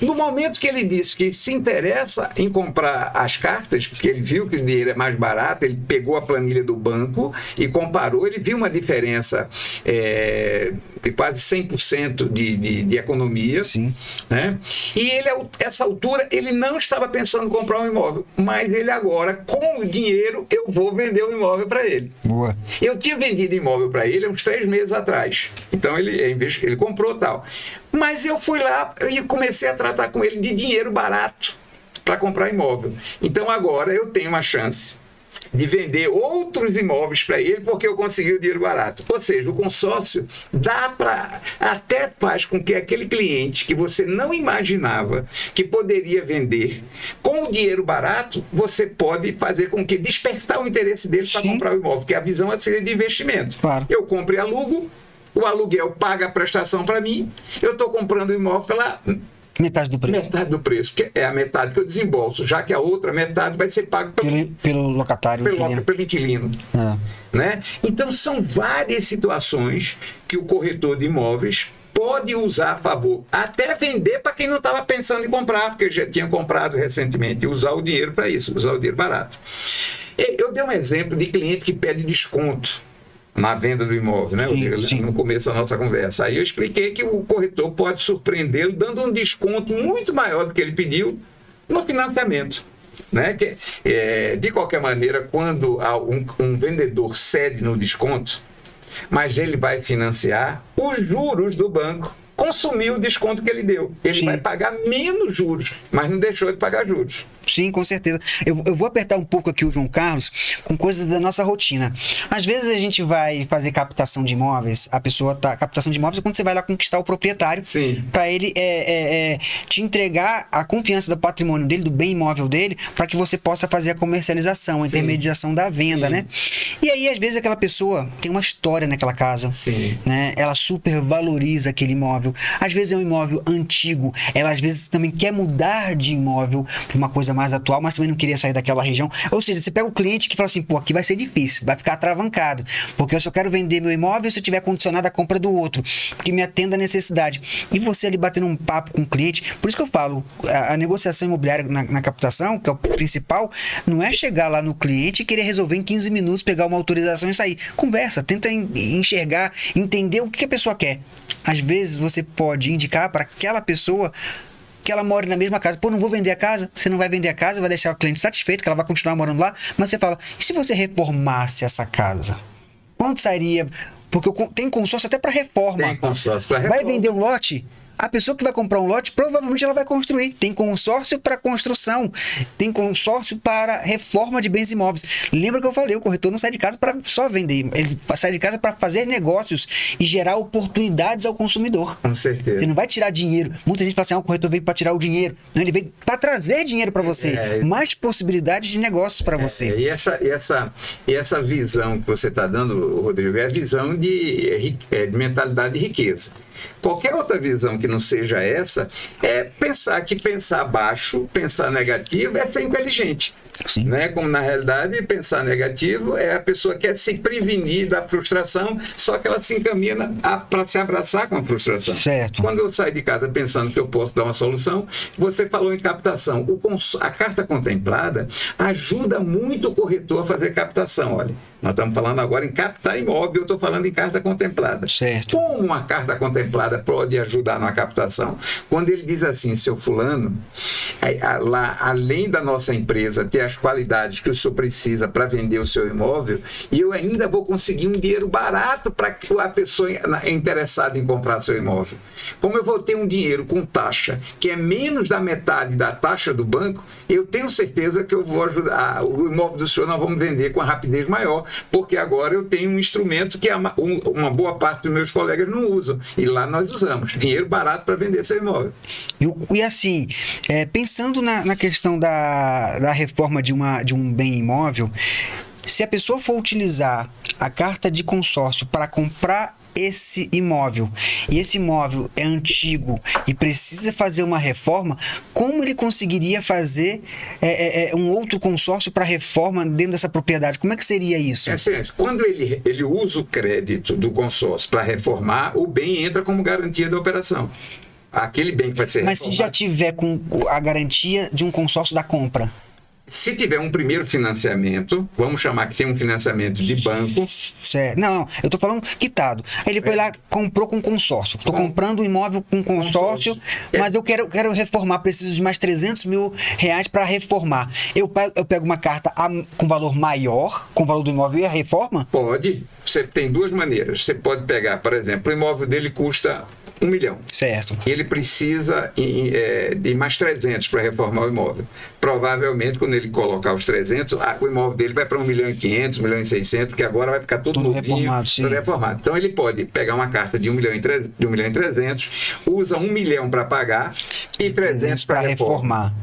No momento que ele disse que se interessa em comprar as cartas, porque ele viu que o dinheiro é mais barato, ele pegou a planilha do banco e comparou, ele viu uma diferença de quase 100% de economia. Sim. Né? E ele, a essa altura, ele não estava pensando em comprar um imóvel, mas ele agora, com o dinheiro, eu vou vender o imóvel para ele. Boa. Eu tinha vendido imóvel para ele há uns 3 meses atrás. Então, ele comprou tal. Mas eu fui lá e comecei a tratar com ele de dinheiro barato para comprar imóvel. Então, agora eu tenho uma chance de vender outros imóveis para ele porque eu consegui o dinheiro barato. Ou seja, o consórcio dá para... até faz com que aquele cliente que você não imaginava que poderia vender com o dinheiro barato, você pode fazer com que despertar o interesse dele para comprar o imóvel, porque a visão seria de investimento. Claro. Eu compro e alugo, o aluguel paga a prestação para mim, eu estou comprando o imóvel pela Metade do preço. Metade do preço, porque é a metade que eu desembolso, já que a outra metade vai ser paga pelo locatário. Pelo inquilino. Né? Então, são várias situações que o corretor de imóveis pode usar a favor, até vender para quem não estava pensando em comprar, porque já tinha comprado recentemente, e usar o dinheiro para isso, usar o dinheiro barato. Eu dei um exemplo de cliente que pede desconto na venda do imóvel, né? Sim. No começo da nossa conversa. Aí eu expliquei que o corretor pode surpreendê-lo dando um desconto muito maior do que ele pediu no financiamento. Né? De qualquer maneira, quando um vendedor cede no desconto, mas ele vai financiar, os juros do banco consumiu o desconto que ele deu. Ele vai pagar menos juros, mas não deixou de pagar juros. Sim, com certeza. Eu vou apertar um pouco aqui o João Carlos com coisas da nossa rotina. Às vezes a gente vai fazer captação de imóveis, captação de imóveis é quando você vai lá conquistar o proprietário para ele te entregar a confiança do patrimônio dele, do bem imóvel dele, para que você possa fazer a comercialização, a intermediação da venda, né? E aí, às vezes, aquela pessoa tem uma história naquela casa, né? Ela super valoriza aquele imóvel. Às vezes é um imóvel antigo, ela às vezes também quer mudar de imóvel para uma coisa mais atual, mas também não queria sair daquela região. Ou seja, você pega o cliente que fala assim, pô, aqui vai ser difícil, vai ficar atravancado, porque eu só quero vender meu imóvel se eu tiver condicionado a compra do outro, que me atenda a necessidade. E você ali batendo um papo com o cliente, por isso que eu falo, a negociação imobiliária na captação, que é o principal, não é chegar lá no cliente e querer resolver em 15 minutos, pegar uma autorização e sair. Conversa, tenta enxergar, entender o que a pessoa quer. Às vezes você pode indicar para aquela pessoa que ela mora na mesma casa. Pô, não vou vender a casa. Você não vai vender a casa, vai deixar o cliente satisfeito, que ela vai continuar morando lá. Mas você fala, e se você reformasse essa casa? Quanto sairia? Porque tem consórcio até para reforma. Tem consórcio para reforma. Vai vender um lote? A pessoa que vai comprar um lote, provavelmente ela vai construir. Tem consórcio para construção, tem consórcio para reforma de bens imóveis. Lembra que eu falei, o corretor não sai de casa para só vender, ele sai de casa para fazer negócios e gerar oportunidades ao consumidor. Com certeza. Você não vai tirar dinheiro. Muita gente fala assim, o corretor veio para tirar o dinheiro. Não, ele veio para trazer dinheiro para você. Mais possibilidades de negócios para você. E essa visão que você está dando, Rodrigo, é a visão de mentalidade de riqueza. Qualquer outra visão que não seja essa é pensar que pensar baixo, pensar negativo é ser inteligente. Né? Como na realidade pensar negativo é a pessoa que quer se prevenir da frustração, só que ela se encaminha para se abraçar com a frustração. Certo. Quando eu saio de casa pensando que eu posso dar uma solução, você falou em captação. A carta contemplada ajuda muito o corretor a fazer captação. Olha, nós estamos falando agora em captar imóvel, eu estou falando em carta contemplada. Certo. Como uma carta contemplada pode ajudar na captação? Quando ele diz assim, seu fulano, lá, além da nossa empresa ter as qualidades que o senhor precisa para vender o seu imóvel, e eu ainda vou conseguir um dinheiro barato para a pessoa interessada em comprar seu imóvel. Como eu vou ter um dinheiro com taxa que é menos da metade da taxa do banco, eu tenho certeza que eu vou ajudar o imóvel do senhor, nós vamos vender com a rapidez maior, porque agora eu tenho um instrumento que uma boa parte dos meus colegas não usam, e lá nós usamos dinheiro barato para vender seu imóvel. E assim, pensando na questão da reforma de um bem imóvel, se a pessoa for utilizar a carta de consórcio para comprar esse imóvel, e esse imóvel é antigo e precisa fazer uma reforma, como ele conseguiria fazer um outro consórcio para reforma dentro dessa propriedade? Como é que seria isso? Quando ele usa o crédito do consórcio para reformar, o bem entra como garantia da operação. Aquele bem que vai ser reformado. Mas se já tiver com a garantia de um consórcio da compra? Se tiver um primeiro financiamento, vamos chamar que tem um financiamento de banco. Certo. Não, eu estou falando quitado. Ele foi lá, comprou com consórcio. Estou comprando um imóvel com consórcio, mas eu quero reformar, preciso de mais 300 mil reais para reformar. Eu pego uma carta com valor maior, com o valor do imóvel e a reforma? Pode. Você tem duas maneiras. Você pode pegar, por exemplo, o imóvel dele custa 1 milhão. Certo. Ele precisa de mais 300 para reformar o imóvel. Provavelmente, quando ele colocar os 300, o imóvel dele vai para 1 milhão e 500, 1 milhão e 600, porque agora vai ficar tudo novinho, tudo reformado. Então, ele pode pegar uma carta de 1 milhão e 300, usa 1 milhão para pagar e 300 para reformar.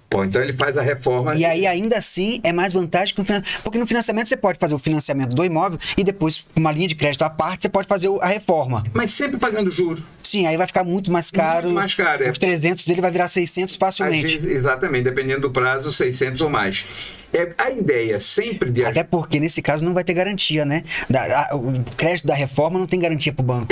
Bom, então ele faz a reforma. E aí, ainda assim, é mais vantagem que o financiamento. Porque no financiamento você pode fazer o financiamento do imóvel e depois, uma linha de crédito à parte, você pode fazer a reforma. Mas sempre pagando juros. Sim, aí vai ficar muito mais caro. Muito mais caro. Os 300 dele vai virar 600 facilmente. Exatamente, dependendo do prazo, 600 ou mais. A ideia sempre de... Até porque nesse caso não vai ter garantia, né? O crédito da reforma não tem garantia para o banco.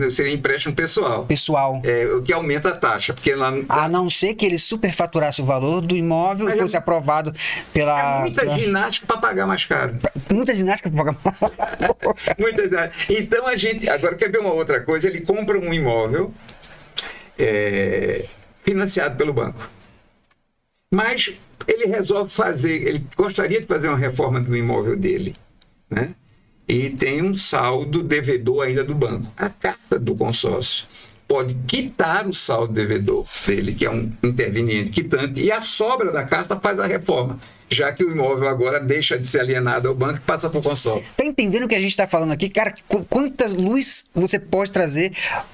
Seria empréstimo pessoal. Pessoal. O que aumenta a taxa. Porque lá... A não ser que ele superfaturasse o valor do imóvel e fosse aprovado pela... muita ginástica para pagar mais caro. Muita ginástica para pagar mais caro. Muita ginástica. Então a gente... Agora, quer ver uma outra coisa? Ele compra um imóvel financiado pelo banco. Mas ele resolve ele gostaria de fazer uma reforma do imóvel dele, né? E tem um saldo devedor ainda do banco. A carta do consórcio pode quitar o saldo devedor dele, que é um interveniente quitante, e a sobra da carta faz a reforma, já que o imóvel agora deixa de ser alienado ao banco e passa para o consórcio. Tá entendendo o que a gente está falando aqui? Cara, quantas luz você pode trazer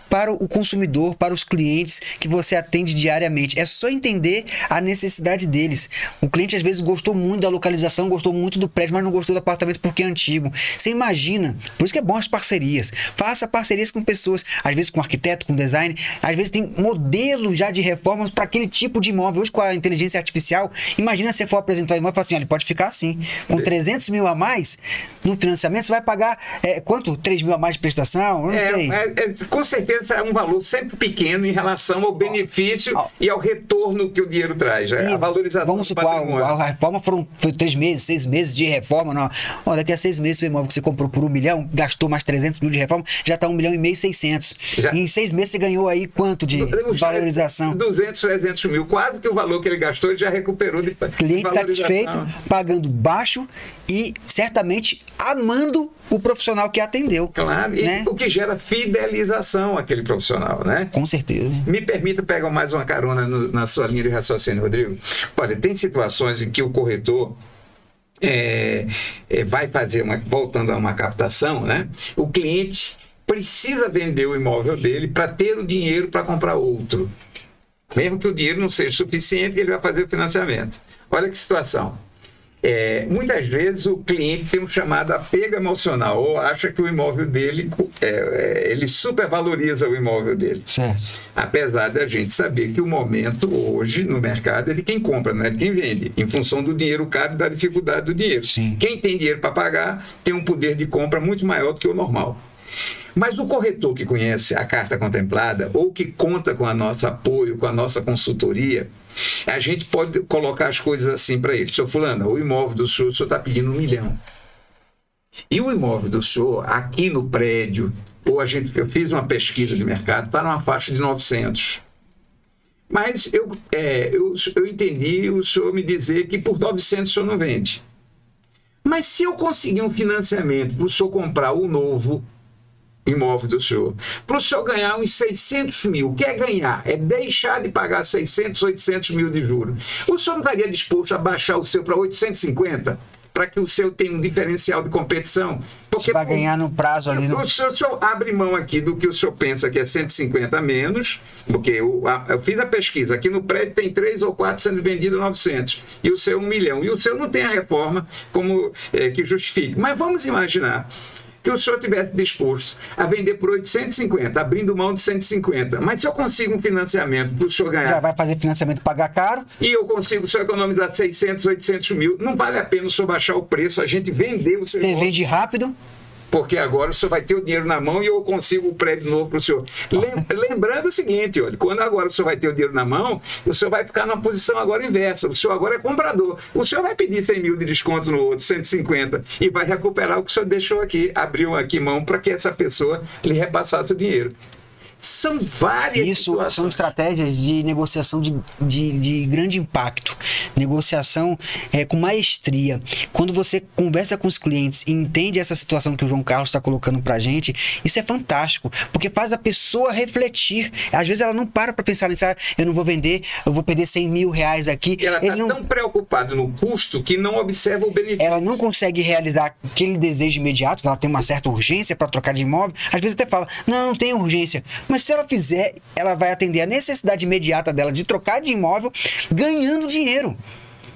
para o consumidor, para os clientes que você atende diariamente? É só entender a necessidade deles. O cliente às vezes gostou muito da localização, gostou muito do prédio, mas não gostou do apartamento porque é antigo. Você imagina, por isso que é bom as parcerias. Faça parcerias com pessoas, às vezes com arquiteto, com design, às vezes tem modelos já de reformas para aquele tipo de imóvel. Hoje com a inteligência artificial, imagina se você for apresentar o imóvel e falar assim, olha, ele pode ficar assim, com 300 mil a mais no financiamento, você vai pagar quanto? 3 mil a mais de prestação? Eu não sei. Com certeza é um valor sempre pequeno em relação ao benefício e ao retorno que o dinheiro traz. A valorização. Vamos supor, a reforma foi 3 meses, 6 meses de reforma. Não. Ó, daqui a 6 meses o imóvel que você comprou por 1 milhão, gastou mais 300 mil de reforma, já está 1 milhão e meio 600. E em 6 meses você ganhou aí quanto de valorização? 200, 300 mil. Quase que o valor que ele gastou ele já recuperou de cliente satisfeito, pagando baixo e certamente amando o profissional que atendeu. Claro, né? E o que gera fidelização àquele profissional, né? Com certeza. Me permita pegar mais uma carona na sua linha de raciocínio, Rodrigo. Olha, tem situações em que o corretor vai fazer, voltando a uma captação, né? O cliente precisa vender o imóvel dele para ter o dinheiro para comprar outro. Mesmo que o dinheiro não seja suficiente, ele vai fazer o financiamento. Olha que situação. Muitas vezes o cliente tem um chamado apego emocional, ou acha que o imóvel dele, ele supervaloriza o imóvel dele. Certo. Apesar da gente saber que o momento hoje no mercado é de quem compra, não é de quem vende, em função do dinheiro caro e da dificuldade do dinheiro. Sim. Quem tem dinheiro para pagar tem um poder de compra muito maior do que o normal. Mas o corretor que conhece a carta contemplada ou que conta com o nosso apoio, com a nossa consultoria, a gente pode colocar as coisas assim para ele. Senhor fulano, o imóvel do senhor está pedindo 1 milhão. E o imóvel do senhor, aqui no prédio, eu fiz uma pesquisa de mercado, está numa faixa de 900. Mas eu entendi o senhor me dizer que por 900 o senhor não vende. Mas se eu conseguir um financiamento para o senhor comprar o novo imóvel do senhor, para o senhor ganhar uns 600 mil, quer ganhar, é deixar de pagar 600, 800 mil de juros. O senhor não estaria disposto a baixar o seu para 850? Para que o seu tenha um diferencial de competição? Porque você vai ganhar no prazo ali. O senhor abre mão aqui do que o senhor pensa que é 150 a menos, porque eu fiz a pesquisa, aqui no prédio tem 3 ou 4 sendo vendido 900, e o seu 1 milhão, e o seu não tem a reforma como que justifique. Mas vamos imaginar que o senhor tivesse disposto a vender por 850, abrindo mão de 150. Mas se eu consigo um financiamento para o senhor ganhar... Já vai fazer financiamento pagar caro. E eu consigo só economizar 600, 800 mil. Não vale a pena o senhor baixar o preço, a gente vender o seu imóvel. Você vende rápido. Porque agora o senhor vai ter o dinheiro na mão e eu consigo um prédio novo para o senhor. Lembrando o seguinte, olha, quando agora o senhor vai ter o dinheiro na mão, o senhor vai ficar numa posição agora inversa. O senhor agora é comprador. O senhor vai pedir 100 mil de desconto no outro, 150, e vai recuperar o que o senhor deixou aqui, abriu aqui mão para que essa pessoa lhe repassasse o dinheiro. São várias situações. São estratégias de negociação de grande impacto. Negociação com maestria. Quando você conversa com os clientes e entende essa situação que o João Carlos está colocando pra gente, isso é fantástico, porque faz a pessoa refletir. Às vezes ela não para pensar nisso, eu não vou vender, eu vou perder 100 mil reais aqui. Ela está tão preocupada no custo que não observa o benefício. Ela não consegue realizar aquele desejo imediato, que ela tem uma certa urgência para trocar de imóvel. Às vezes até fala, não tem urgência. Mas se ela fizer, ela vai atender a necessidade imediata dela de trocar de imóvel ganhando dinheiro.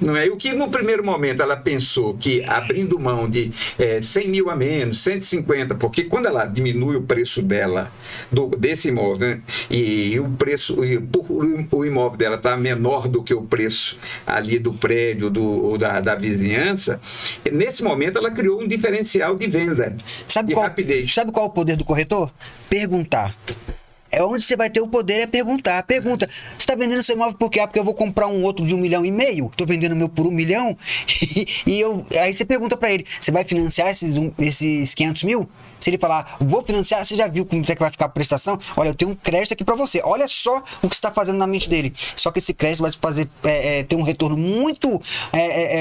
Não é? O que no primeiro momento ela pensou que abrindo mão de 100 mil a menos, 150, porque quando ela diminui o preço dela, desse imóvel, né, e o preço, o imóvel dela está menor do que o preço ali do prédio, da vizinhança, nesse momento ela criou um diferencial de venda, rapidez. Sabe qual é o poder do corretor? Perguntar. É onde você vai ter o poder, é perguntar. Pergunta, você está vendendo seu imóvel por quê? Ah, porque eu vou comprar um outro de 1,5 milhão? Estou vendendo o meu por 1 milhão? Aí você pergunta para ele, você vai financiar esses 500 mil? Se ele falar, vou financiar, você já viu como é que vai ficar a prestação? Olha, eu tenho um crédito aqui para você. Olha só o que você está fazendo na mente dele. Só que esse crédito vai fazer ter um retorno muito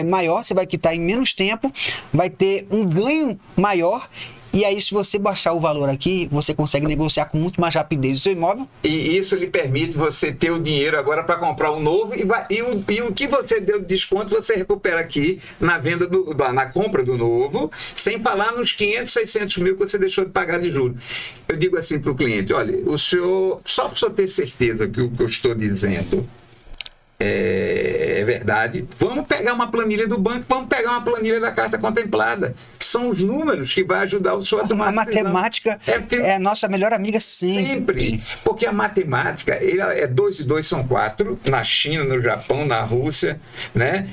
maior, você vai quitar em menos tempo, vai ter um ganho maior. E aí, se você baixar o valor aqui, você consegue negociar com muito mais rapidez o seu imóvel. E isso lhe permite você ter o dinheiro agora para comprar um novo e o que você deu de desconto, você recupera aqui na venda, na compra do novo, sem falar nos 500, 600 mil que você deixou de pagar de juros. Eu digo assim para o cliente, olha, o senhor, só para o senhor ter certeza que o que eu estou dizendo é verdade, vamos pegar uma planilha do banco, vamos pegar uma planilha da carta contemplada, que são os números que vai ajudar o senhor a tomar a matemática é a nossa melhor amiga sempre. Porque a matemática, 2 e 2 são 4, na China, no Japão, na Rússia, né?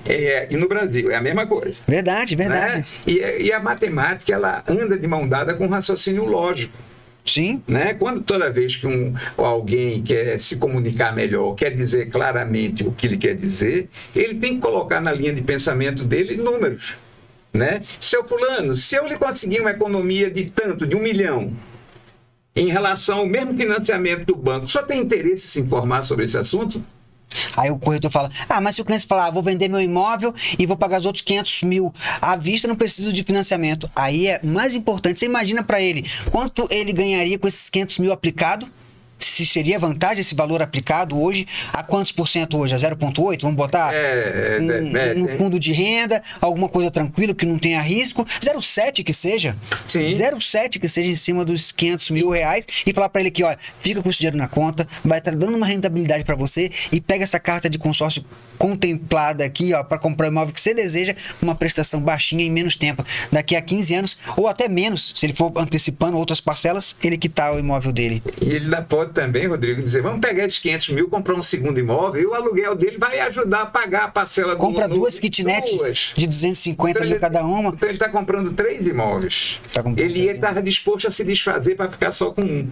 E no Brasil, é a mesma coisa. Verdade. Né? E a matemática, ela anda de mão dada com raciocínio lógico. Sim. Né? Toda vez que alguém quer se comunicar melhor, quer dizer claramente o que ele quer dizer, ele tem que colocar na linha de pensamento dele números. Né? Seu fulano, se eu lhe conseguir uma economia de tanto, de 1 milhão, em relação ao mesmo financiamento do banco, só tem interesse em se informar sobre esse assunto? Aí o corretor fala, mas se o cliente falar, vou vender meu imóvel e vou pagar os outros 500 mil à vista, não preciso de financiamento. Aí é mais importante, você imagina para ele, quanto ele ganharia com esses 500 mil aplicado? Se seria vantagem esse valor aplicado hoje, a quantos por cento hoje? A 0,8? Vamos botar um fundo de renda, alguma coisa tranquila que não tenha risco, 0,7 que seja. Sim. 0,7 que seja em cima dos 500 mil reais e falar para ele que, olha, fica com esse dinheiro na conta, vai estar dando uma rentabilidade para você e pega essa carta de consórcio contemplada aqui, ó, para comprar o imóvel que você deseja, uma prestação baixinha em menos tempo. Daqui a 15 anos, ou até menos, se ele for antecipando outras parcelas, ele quitar o imóvel dele. E ele pode também, Rodrigo, dizer, vamos pegar esses 500 mil, comprar um segundo imóvel e o aluguel dele vai ajudar a pagar a parcela do compra duas kitnets de 250 mil cada uma. Então ele está comprando 3 imóveis. Ele estava disposto a se desfazer para ficar só com um.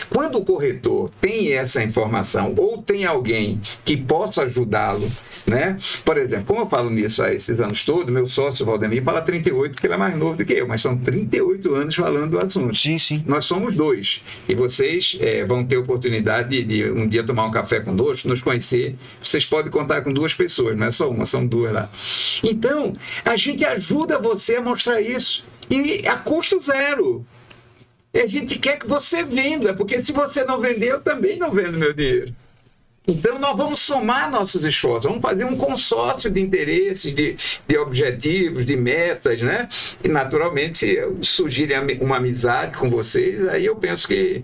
Quando o corretor tem essa informação ou tem alguém que possa ajudá-lo, né? Por exemplo, como eu falo nisso há esses anos todos, meu sócio Valdemir fala 38 porque ele é mais novo do que eu, mas são 38 anos falando do assunto. Sim, sim. Nós somos 2 e vocês vão ter oportunidade de um dia tomar um café conosco, nos conhecer. Vocês podem contar com 2 pessoas, não é só uma, são 2 lá. Então, a gente ajuda você a mostrar isso e a custo zero. E a gente quer que você venda, porque se você não vender, eu também não vendo meu dinheiro. Então, nós vamos somar nossos esforços, vamos fazer um consórcio de interesses, de objetivos, de metas, né? E, naturalmente, se surgirem uma amizade com vocês, aí eu penso que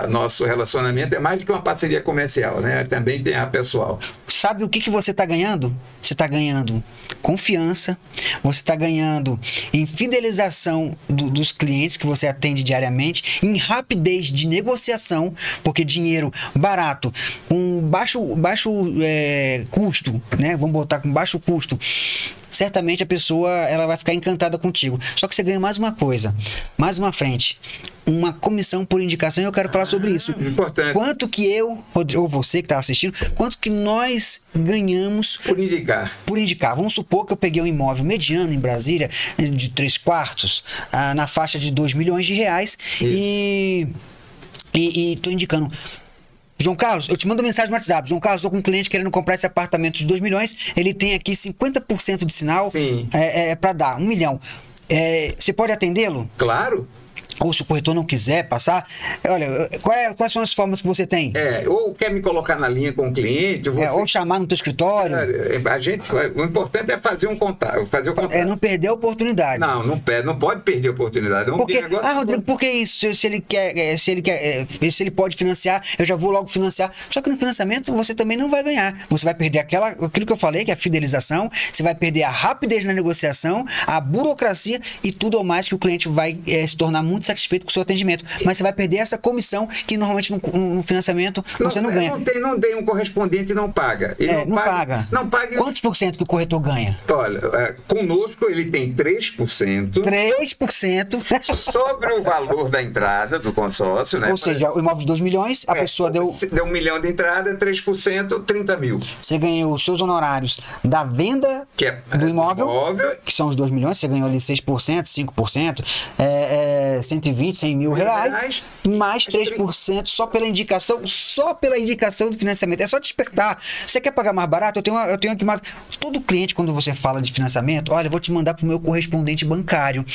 nosso relacionamento é mais do que uma parceria comercial, né? Também tem a pessoal. Sabe o que você está ganhando? Você está ganhando confiança, você está ganhando em fidelização dos clientes que você atende diariamente, em rapidez de negociação, porque dinheiro barato, com baixo custo, né? Vamos botar com baixo custo. Certamente a pessoa ela vai ficar encantada contigo. Só que você ganha mais uma coisa, mais uma frente, uma comissão por indicação, e eu quero falar sobre isso. Importante. Quanto que eu, ou você que está assistindo, quanto que nós ganhamos por indicar? Por indicar. Vamos supor que eu peguei um imóvel mediano em Brasília, de 3 quartos, na faixa de 2 milhões de reais, e estou indicando. João Carlos, eu te mando mensagem no WhatsApp. João Carlos, estou com um cliente querendo comprar esse apartamento de 2 milhões. Ele tem aqui 50% de sinal para dar, 1 milhão. Você pode atendê-lo? Claro. ou se o corretor não quiser passar, olha, quais são as formas que você tem? Ou quer me colocar na linha com o cliente, ou chamar no teu escritório. O importante é fazer um contato. Não perder a oportunidade. Não pode perder a oportunidade. Rodrigo, por que isso? Se ele pode financiar, eu já vou logo financiar. Só que no financiamento você também não vai ganhar. Você vai perder aquilo que eu falei, que é a fidelização, você vai perder a rapidez na negociação, a burocracia e tudo ao mais que o cliente vai se tornar muito satisfeito com o seu atendimento, mas você vai perder essa comissão que normalmente no financiamento você não ganha. Não tem um correspondente e não paga. Não paga. Quantos por cento que o corretor ganha? Olha, conosco ele tem 3%. 3% sobre o valor da entrada do consórcio, né? Ou seja, o imóvel de 2 milhões, a pessoa deu 1 milhão de entrada, 3%, 30 mil. Você ganhou os seus honorários da venda do imóvel, que são os 2 milhões, você ganhou ali 6%, 5%, 120, 100 mil reais, mais 3% só pela indicação do financiamento. É só despertar. Você quer pagar mais barato? Eu tenho aqui todo cliente, quando você fala de financiamento, olha, eu vou te mandar para o meu correspondente bancário.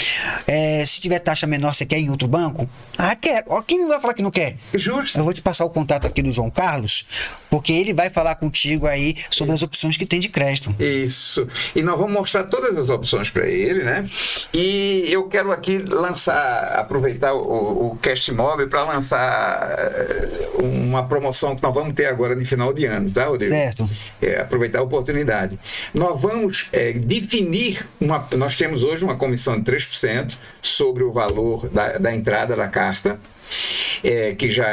Se tiver taxa menor, você quer ir em outro banco? Quer. Quem não vai falar que não quer? Justo. Eu vou te passar o contato aqui do João Carlos, porque ele vai falar contigo aí sobre as opções que tem de crédito. Isso. E nós vamos mostrar todas as opções para ele, né? E eu quero aqui aproveitar o Cast Móvel para lançar uma promoção que nós vamos ter agora de final de ano, tá, Rodrigo? Certo. Aproveitar a oportunidade. Nós vamos definir, nós temos hoje uma comissão de 3% sobre o valor da entrada da carta, que já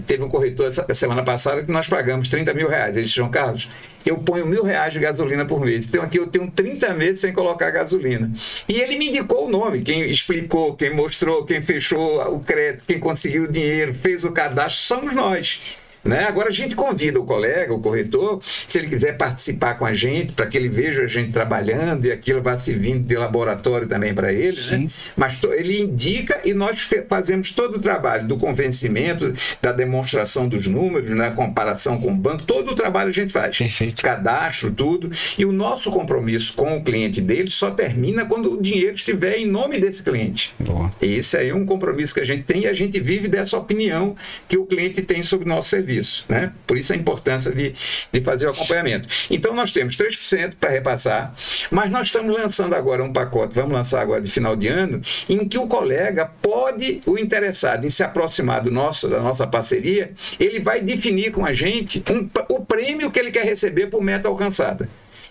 teve um corretor essa semana passada que nós pagamos 30 mil reais. Ele disse, João Carlos, eu ponho R$1.000 de gasolina por mês. Então aqui eu tenho 30 meses sem colocar gasolina. E ele me indicou o nome, quem explicou, quem mostrou, quem fechou o crédito, quem conseguiu o dinheiro, fez o cadastro, somos nós. Né? Agora a gente convida o colega, o corretor, se ele quiser participar com a gente, para que ele veja a gente trabalhando e aquilo vai servindo de laboratório também para ele, né? Mas ele indica e nós fazemos todo o trabalho do convencimento, da demonstração dos números, né? Comparação com o banco, todo o trabalho a gente faz. Perfeito. Cadastro, tudo. E o nosso compromisso com o cliente dele só termina quando o dinheiro estiver em nome desse cliente. Boa. Esse aí é um compromisso que a gente tem e a gente vive dessa opinião que o cliente tem sobre o nosso serviço. Né? Por isso a importância de fazer o acompanhamento. Então nós temos 3% para repassar, mas nós estamos lançando agora um pacote, vamos lançar agora de final de ano, em que o colega pode, o interessado em se aproximar da nossa parceria, ele vai definir com a gente o prêmio que ele quer receber por meta alcançada.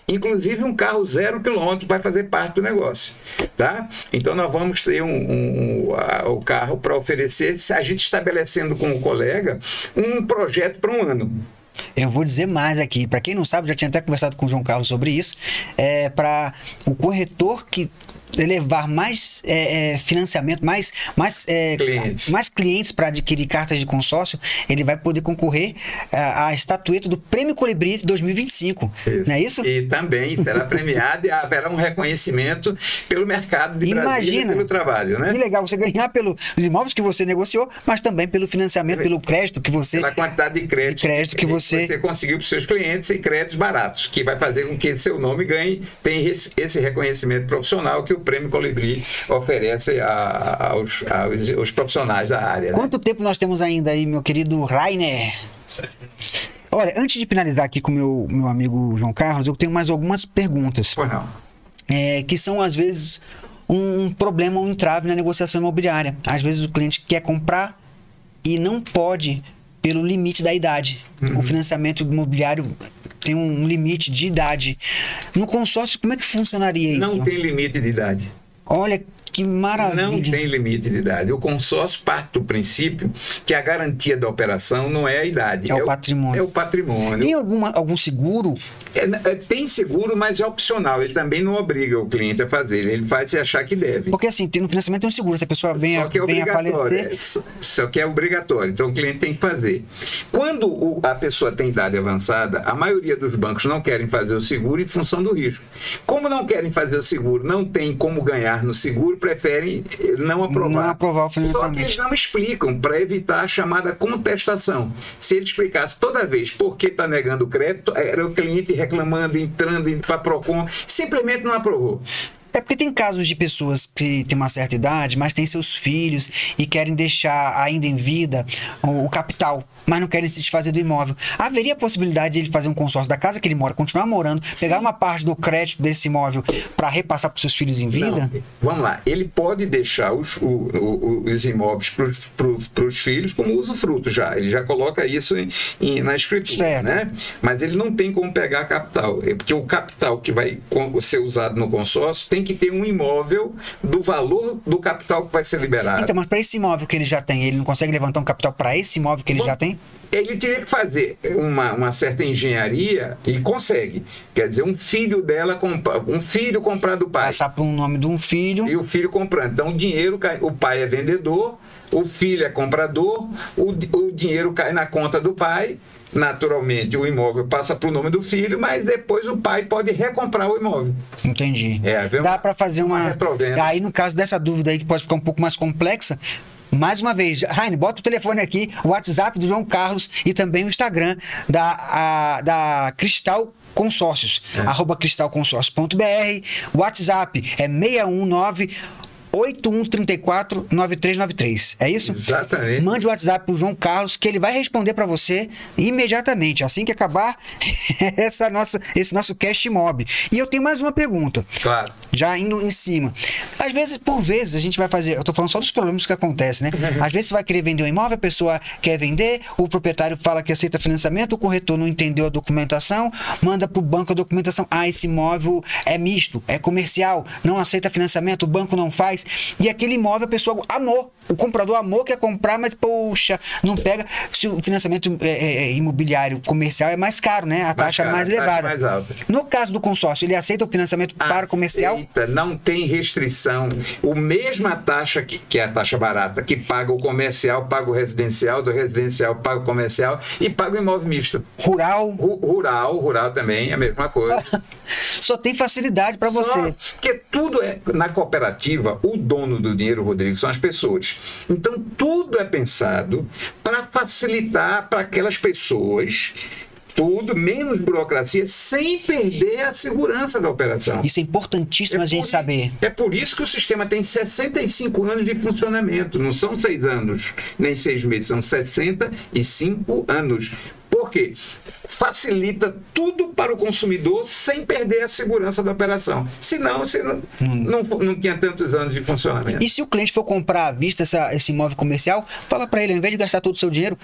Inclusive um carro 0 km vai fazer parte do negócio, tá? Então nós vamos ter o carro para oferecer, a gente estabelecendo com o colega um projeto para um ano. Eu vou dizer mais aqui, para quem não sabe, já tinha até conversado com o João Carlos sobre isso, para o corretor que levar mais financiamento, mais clientes para adquirir cartas de consórcio, ele vai poder concorrer à estatueta do Prêmio Colibri 2025. Isso. Não é isso? E também será premiado e haverá um reconhecimento pelo mercado de Brasília e pelo trabalho, né? Que legal, você ganhar pelos imóveis que você negociou, mas também pelo financiamento, pelo crédito que você... Pela quantidade de crédito que você conseguiu para os seus clientes e créditos baratos, que vai fazer com que seu nome tenha esse reconhecimento profissional que o Prêmio Colibri oferece aos profissionais da área. Quanto tempo nós temos ainda aí, meu querido Rainer? Olha, antes de finalizar aqui com o meu amigo João Carlos, eu tenho mais algumas perguntas. Pois não. Que são, às vezes, um problema, um entrave na negociação imobiliária. Às vezes o cliente quer comprar e não pode pelo limite da idade. O financiamento imobiliário tem um limite de idade. No consórcio, como é que funcionaria isso? Não tem limite de idade. Olha, que maravilha. Não tem limite de idade. O consórcio parte do princípio que a garantia da operação não é a idade. É o patrimônio. É o patrimônio. Tem algum seguro? Tem seguro, mas é opcional. Ele também não obriga o cliente a fazer. Ele faz se achar que deve. Porque assim, no financiamento tem um seguro. Se a pessoa vem a falecer... Só que é obrigatório. Então o cliente tem que fazer. Quando a pessoa tem idade avançada, a maioria dos bancos não querem fazer o seguro em função do risco. Como não querem fazer o seguro, não tem como ganhar no seguro, preferem não aprovar. Não aprovar o financiamento. Só que eles não explicam para evitar a chamada contestação. Se ele explicasse toda vez por que está negando o crédito, era o cliente reclamando, entrando para a PROCON, simplesmente não aprovou. É porque tem casos de pessoas que têm uma certa idade, mas têm seus filhos e querem deixar ainda em vida o capital, mas não querem se desfazer do imóvel. Haveria a possibilidade de ele fazer um consórcio da casa que ele mora, continuar morando, pegar uma parte do crédito desse imóvel para repassar para os seus filhos em vida? Não, vamos lá, ele pode deixar os imóveis para os filhos como usufruto já. Ele já coloca isso na escritura, certo, né? Mas ele não tem como pegar capital, porque o capital que vai ser usado no consórcio tem que ter um imóvel do valor do capital que vai ser liberado. Então, mas para esse imóvel que ele já tem, ele não consegue levantar um capital para esse imóvel que ele já tem? Ele teria que fazer uma certa engenharia e consegue. Quer dizer, um filho dela, um filho comprar do pai. Passar para o nome de um filho. E o filho comprando. Então o dinheiro cai, o pai é vendedor, o filho é comprador, o dinheiro cai na conta do pai. Naturalmente, o imóvel passa para o nome do filho, mas depois o pai pode recomprar o imóvel. Entendi. Viu? Dá para fazer uma retrovenda. Aí, no caso dessa dúvida aí, que pode ficar um pouco mais complexa, mais uma vez, Raine, bota o telefone aqui, o WhatsApp do João Carlos e também o Instagram da Cristal Consórcios, @cristalconsórcios.br. O WhatsApp é 619 8134-9393. É isso? Exatamente. Mande o WhatsApp pro João Carlos, que ele vai responder para você imediatamente, assim que acabar esse nosso Cast Mob. E eu tenho mais uma pergunta. Claro. Já indo em cima. Às vezes, por vezes, a gente vai fazer... Eu tô falando só dos problemas que acontecem, né? Às vezes você vai querer vender um imóvel, a pessoa quer vender, o proprietário fala que aceita financiamento, o corretor não entendeu a documentação, manda pro banco a documentação. Ah, esse imóvel é misto, é comercial, não aceita financiamento, o banco não faz. E aquele imóvel a pessoa amou. O comprador amou, quer comprar, mas poxa, não pega. Se o financiamento imobiliário comercial é mais caro, né? A taxa é mais elevada. Mais alta. No caso do consórcio, ele aceita o financiamento para comercial? Não tem restrição. A mesma taxa que é a taxa barata, que paga o comercial, paga o residencial, do residencial paga o comercial e paga o imóvel misto. Rural? Rural também, a mesma coisa. Só tem facilidade para você. Porque tudo na cooperativa, o dono do dinheiro, Rodrigo, são as pessoas. Então, tudo é pensado para facilitar para aquelas pessoas, tudo, menos burocracia, sem perder a segurança da operação. Isso é importantíssimo a gente saber. É por isso que o sistema tem 65 anos de funcionamento. Não são 6 anos, nem 6 meses, são 65 anos. Por quê? Facilita tudo para o consumidor sem perder a segurança da operação. Senão, você não tinha tantos anos de funcionamento. E se o cliente for comprar à vista esse imóvel comercial, fala para ele, ao invés de gastar todo o seu dinheiro,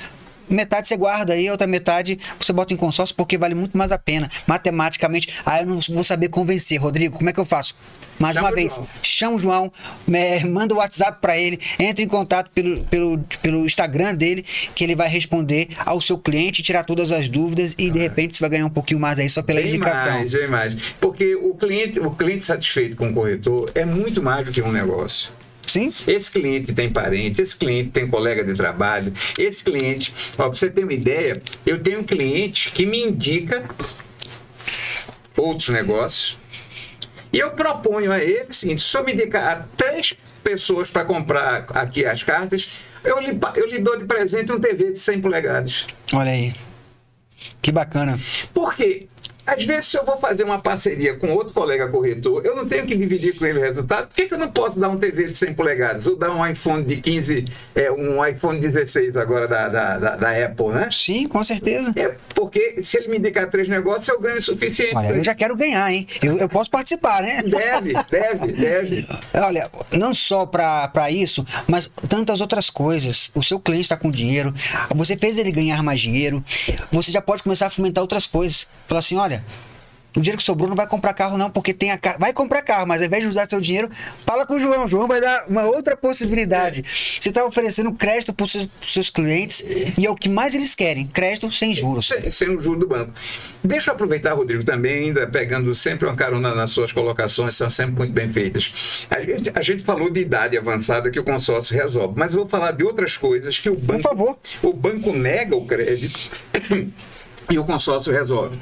metade você guarda aí, a outra metade você bota em consórcio, porque vale muito mais a pena. Matematicamente, eu não vou saber convencer. Rodrigo, como é que eu faço? Mais uma vez, chama o João, manda o WhatsApp para ele, entre em contato pelo Instagram dele, que ele vai responder ao seu cliente, tirar todas as dúvidas e de repente você vai ganhar um pouquinho mais aí só pela indicação. Bem mais. Porque o cliente satisfeito com o corretor é muito mais do que um negócio. Sim. Esse cliente tem parente, esse cliente tem colega de trabalho, esse cliente... Para você ter uma ideia, eu tenho um cliente que me indica outros negócios e eu proponho a ele o seguinte: se eu me indicar 3 pessoas para comprar aqui as cartas, eu lhe dou de presente um TV de 100 polegadas. Olha aí. Que bacana. Por quê? Às vezes, se eu vou fazer uma parceria com outro colega corretor, eu não tenho que dividir com ele o resultado. Por que eu não posso dar um TV de 100 polegadas? Ou dar um iPhone de 15, um iPhone 16 agora da Apple, né? Sim, com certeza. Porque se ele me indicar 3 negócios, eu ganho o suficiente. Olha, eu já quero ganhar, hein? Eu posso participar, né? Deve. Olha, não só para isso, mas tantas outras coisas. O seu cliente está com dinheiro, você fez ele ganhar mais dinheiro, você já pode começar a fomentar outras coisas. Falar assim, olha, o dinheiro que sobrou não vai comprar carro não, porque tem vai comprar carro, mas ao invés de usar seu dinheiro, fala com o João vai dar uma outra possibilidade. Você está oferecendo crédito para os seus clientes e é o que mais eles querem, crédito sem juros. Sem o juro do banco. Deixa eu aproveitar, Rodrigo, também, ainda pegando sempre uma carona nas suas colocações, são sempre muito bem feitas. A gente falou de idade avançada que o consórcio resolve, mas eu vou falar de outras coisas que o banco, por favor, o banco nega o crédito e o consórcio resolve.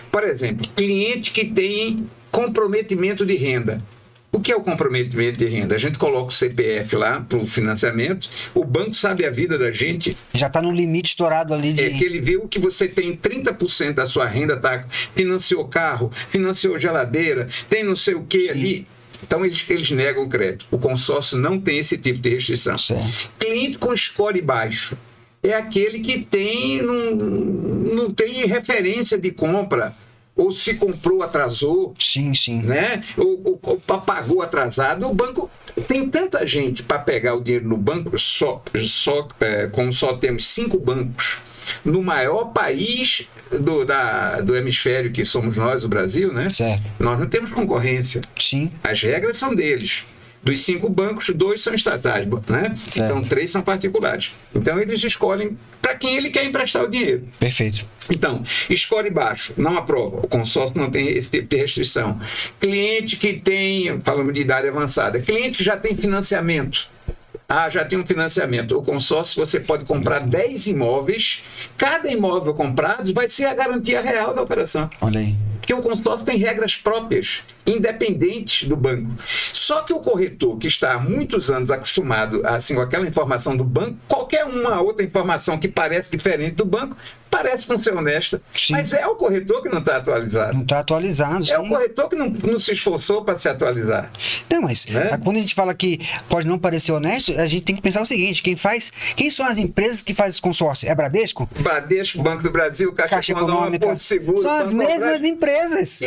Por exemplo, cliente que tem comprometimento de renda. O que é o comprometimento de renda? A gente coloca o CPF lá para o financiamento, o banco sabe a vida da gente. Já está no limite estourado ali de... que ele viu que você tem 30% da sua renda, financiou carro, financiou geladeira, tem não sei o que ali. Então, eles negam o crédito. O consórcio não tem esse tipo de restrição. Certo. Cliente com score baixo é aquele que não tem referência de compra, ou se comprou, atrasou, Sim, sim. né? Ou pagou atrasado. O banco tem tanta gente para pegar o dinheiro no banco, como só temos 5 bancos no maior país do hemisfério que somos nós, o Brasil, né? Certo. Nós não temos concorrência. Sim. As regras são deles. Dos 5 bancos, 2 são estatais, né? Certo. Então 3 são particulares. Então eles escolhem para quem ele quer emprestar o dinheiro. Perfeito. Então, score baixo, não aprova. O consórcio não tem esse tipo de restrição. Cliente que tem, falamos de idade avançada, cliente que já tem financiamento. Já tem um financiamento. O consórcio, você pode comprar 10 imóveis. Cada imóvel comprado vai ser a garantia real da operação. Olha aí. Porque o consórcio tem regras próprias, independentes do banco. Só que o corretor, que está há muitos anos acostumado assim, com aquela informação do banco, qualquer uma outra informação que parece diferente do banco, parece não ser honesta. Sim. Mas é o corretor que não está atualizado. Não está atualizado, sim. É o corretor que não se esforçou para se atualizar. Não, mas Né? quando a gente fala que pode não parecer honesto, a gente tem que pensar o seguinte: quem são as empresas que fazem esse consórcio? É Bradesco? Bradesco, Banco do Brasil, Caixa Econômica, Porto Seguro, são as Banco mesmas Atrás, empresas.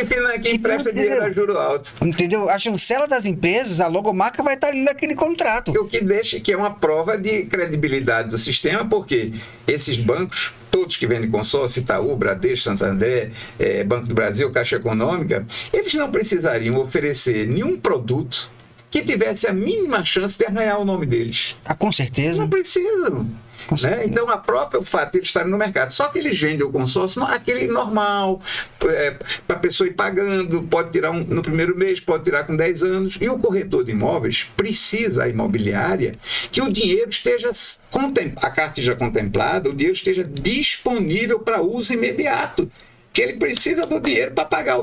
que empresta dinheiro a juro alto. Entendeu? A chancela das empresas, a logomarca vai estar ali naquele contrato. O que deixa que é uma prova de credibilidade do sistema, porque esses bancos, todos que vendem consórcio, Itaú, Bradesco, Santander, Banco do Brasil, Caixa Econômica, eles não precisariam oferecer nenhum produto que tivesse a mínima chance de arranhar o nome deles. Com certeza. Não precisam. Com certeza. Né? Então, a própria fato de eles estarem no mercado. Só que eles vendem o consórcio aquele normal, para a pessoa ir pagando, pode tirar no primeiro mês, pode tirar com 10 anos. E o corretor de imóveis precisa, a imobiliária, que o dinheiro esteja, a carta esteja contemplada, o dinheiro esteja disponível para uso imediato. Que ele precisa do dinheiro para pagar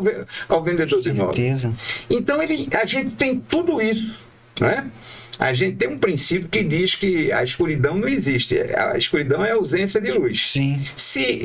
ao vendedor de imóveis. Então, a gente tem tudo isso, né? A gente tem um princípio que diz que a escuridão não existe. A escuridão é a ausência de luz. Sim.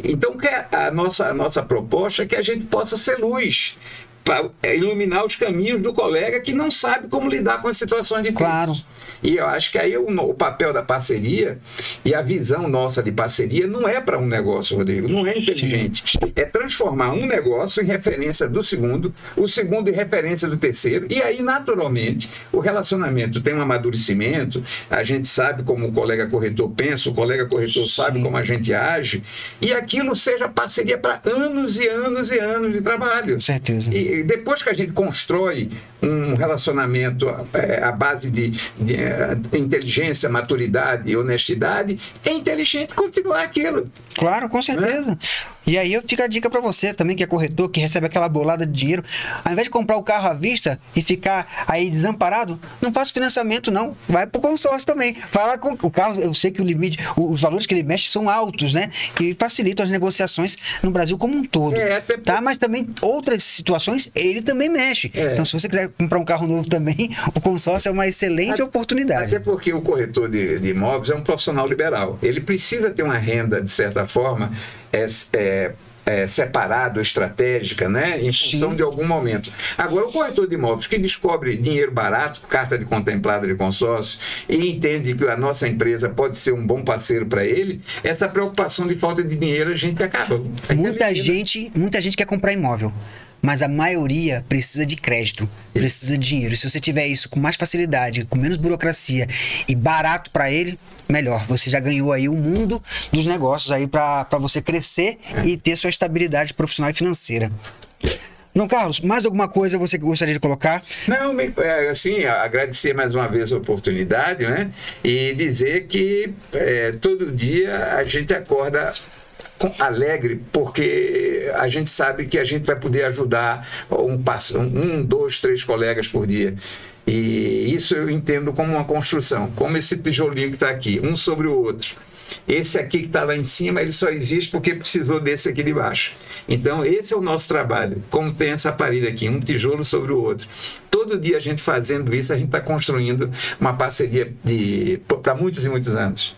Então, a nossa proposta é que a gente possa ser luz para iluminar os caminhos do colega que não sabe como lidar com as situações difíceis. Claro. E eu acho que aí o papel da parceria e a visão nossa de parceria não é para um negócio, Rodrigo, não é inteligente. É transformar um negócio em referência do segundo, o segundo em referência do terceiro, e aí, naturalmente, o relacionamento tem um amadurecimento, a gente sabe como o colega corretor pensa, o colega corretor sabe como a gente age, e aquilo seja parceria para anos e anos e anos de trabalho. Com certeza. E depois que a gente constrói um relacionamento à base de inteligência, maturidade e honestidade, é inteligente continuar aquilo. Claro, com certeza. E aí fica a dica para você também, que é corretor, que recebe aquela bolada de dinheiro. Ao invés de comprar o carro à vista e ficar aí desamparado, não faça financiamento não. Vai pro consórcio também. Fala com o carro, eu sei que o limite, os valores que ele mexe são altos, né? Que facilitam as negociações no Brasil como um todo. Tá? Mas também outras situações ele também mexe. Então, se você quiser comprar um carro novo também, o consórcio é uma excelente oportunidade. Até porque o corretor de imóveis é um profissional liberal. Ele precisa ter uma renda, de certa forma, separado, estratégica, né? Em função de algum momento. Agora, o corretor de imóveis que descobre dinheiro barato, carta de contemplada de consórcio, e entende que a nossa empresa pode ser um bom parceiro para ele, essa preocupação de falta de dinheiro a gente acaba. Muita gente quer comprar imóvel, mas a maioria precisa de crédito, precisa de dinheiro. Se você tiver isso com mais facilidade, com menos burocracia e barato para ele, melhor. Você já ganhou aí o mundo dos negócios aí para você crescer e ter sua estabilidade profissional e financeira. João Carlos, mais alguma coisa você gostaria de colocar? Não, assim, agradecer mais uma vez a oportunidade, né? E dizer que todo dia a gente acorda alegre, porque a gente sabe que a gente vai poder ajudar 1, 2, 3 colegas por dia. E isso eu entendo como uma construção, como esse tijolinho que está aqui, um sobre o outro. Esse aqui que está lá em cima, ele só existe porque precisou desse aqui de baixo. Então, esse é o nosso trabalho. Como tem essa parede aqui, um tijolo sobre o outro. Todo dia a gente fazendo isso, a gente está construindo uma parceria para muitos e muitos anos.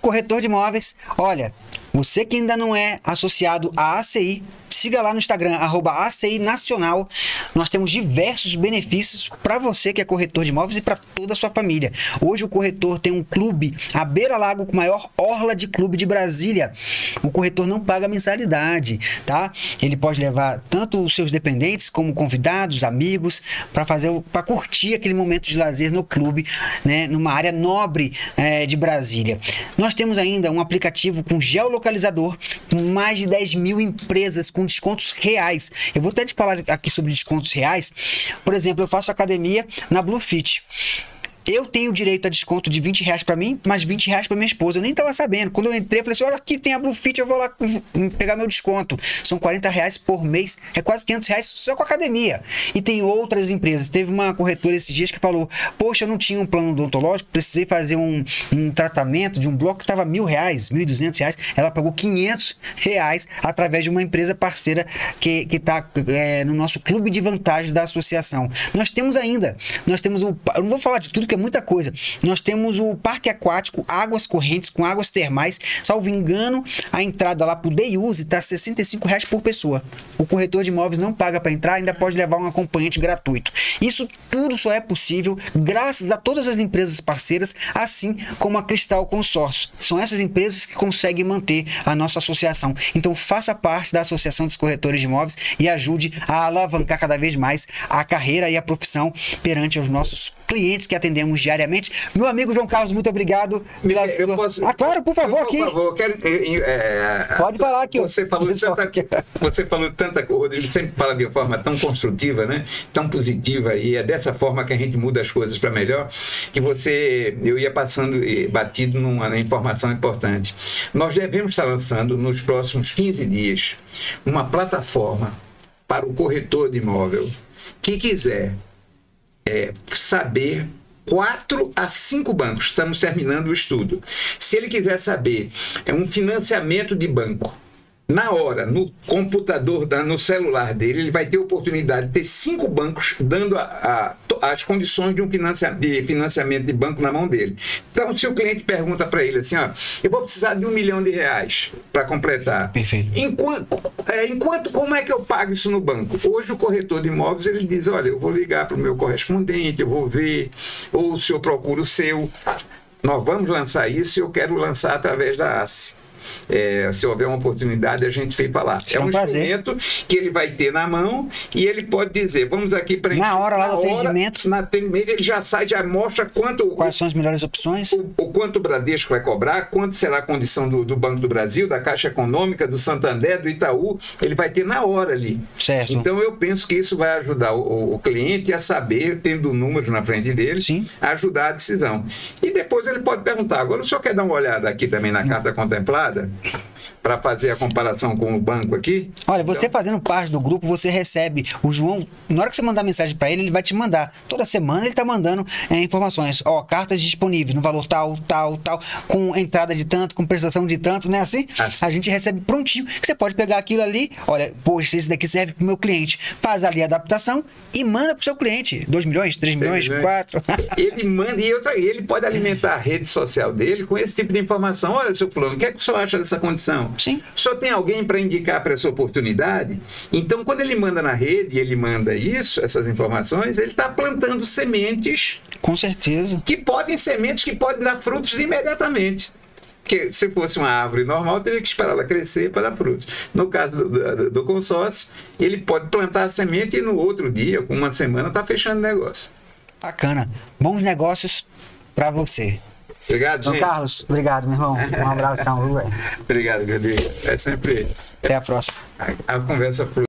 Corretor de imóveis, olha, você que ainda não é associado à ACI, siga lá no Instagram, @ACI Nacional. Nós temos diversos benefícios para você que é corretor de imóveis e para toda a sua família. Hoje o corretor tem um clube à beira-lago com a maior orla de clube de Brasília. O corretor não paga mensalidade, tá? Ele pode levar tanto os seus dependentes como convidados, amigos, para curtir aquele momento de lazer no clube, né, numa área nobre de Brasília. Nós temos ainda um aplicativo com geolocalizador, com mais de 10 mil empresas com descontos reais. Eu vou até te falar aqui sobre descontos reais. Por exemplo, eu faço academia na Bluefit. Eu tenho direito a desconto de R$20 para mim, mais R$20 para minha esposa. Eu nem estava sabendo. Quando eu entrei, eu falei assim, olha aqui tem a Bluefit, eu vou lá pegar meu desconto. São R$40 por mês, é quase R$500 só com a academia. E tem outras empresas. Teve uma corretora esses dias que falou, poxa, eu não tinha um plano odontológico, precisei fazer um tratamento de um bloco que estava R$1.000, R$1.200. Ela pagou R$500 através de uma empresa parceira que está no nosso clube de vantagens da associação. Nós temos eu não vou falar de tudo que é muita coisa. Nós temos o parque aquático, águas correntes com águas termais. Salvo engano, a entrada lá pro Day Use tá R$65 por pessoa. O corretor de imóveis não paga para entrar, ainda pode levar um acompanhante gratuito. Isso tudo só é possível graças a todas as empresas parceiras, assim como a Cristal Consórcio. São essas empresas que conseguem manter a nossa associação. Então faça parte da Associação dos Corretores de Imóveis e ajude a alavancar cada vez mais a carreira e a profissão perante os nossos clientes que atendemos diariamente. Meu amigo João Carlos, muito obrigado. Eu posso... claro, por favor, aqui. Por favor, pode falar aqui. Você falou tanta coisa, o Rodrigo sempre fala de forma tão construtiva, né? Tão positiva, e é dessa forma que a gente muda as coisas para melhor, que eu ia passando batido numa informação importante. Nós devemos estar lançando nos próximos 15 dias uma plataforma para o corretor de imóvel que quiser saber 4 a 5 bancos, estamos terminando o estudo. Se ele quiser saber um financiamento de banco, na hora, no computador, no celular dele, ele vai ter a oportunidade de ter 5 bancos dando as condições de um financiamento de banco na mão dele. Então, se o cliente pergunta para ele assim, ó, eu vou precisar de R$1 milhão para completar. Perfeito. Como é que eu pago isso no banco? Hoje o corretor de imóveis, ele diz, olha, eu vou ligar para o meu correspondente, eu vou ver, ou o senhor procura o seu. Nós vamos lançar isso e eu quero lançar através da ACE. Se houver uma oportunidade, a gente vem falar. É um instrumento que ele vai ter na mão e ele pode dizer, vamos aqui para na hora lá do atendimento, ele já sai, já mostra quais são as melhores opções, o quanto o Bradesco vai cobrar, quanto será a condição do Banco do Brasil, da Caixa Econômica, do Santander, do Itaú, ele vai ter na hora ali. Certo. Então eu penso que isso vai ajudar o cliente a saber, tendo números na frente dele, sim, a ajudar a decisão. E depois ele pode perguntar, agora o senhor quer dar uma olhada aqui também na carta contemplada? Para fazer a comparação com o banco aqui? Olha, você fazendo parte do grupo, você recebe o João, na hora que você mandar mensagem para ele, ele vai te mandar. Toda semana ele tá mandando informações. Ó, cartas disponíveis no valor tal, com entrada de tanto, com prestação de tanto, não é assim? A gente recebe prontinho, que você pode pegar aquilo ali, olha, poxa, esse daqui serve pro meu cliente. Faz ali a adaptação e manda pro seu cliente. 2 milhões, 3 milhões, 4. Ele manda e ele pode alimentar a rede social dele com esse tipo de informação. Olha, seu fulano, o que é que o senhor acha dessa condição? Sim. Só tem alguém para indicar para essa oportunidade? Então, quando ele manda na rede, ele manda essas informações, ele está plantando sementes. Com certeza. Sementes que podem dar frutos imediatamente. Porque se fosse uma árvore normal, teria que esperar ela crescer para dar frutos. No caso do consórcio, ele pode plantar a semente e no outro dia, com uma semana, está fechando o negócio. Bacana. Bons negócios para você. Obrigado, gente. Carlos, obrigado, meu irmão. Um abraço, tá? Obrigado, Rodrigo. É sempre... Até a próxima. A conversa flui.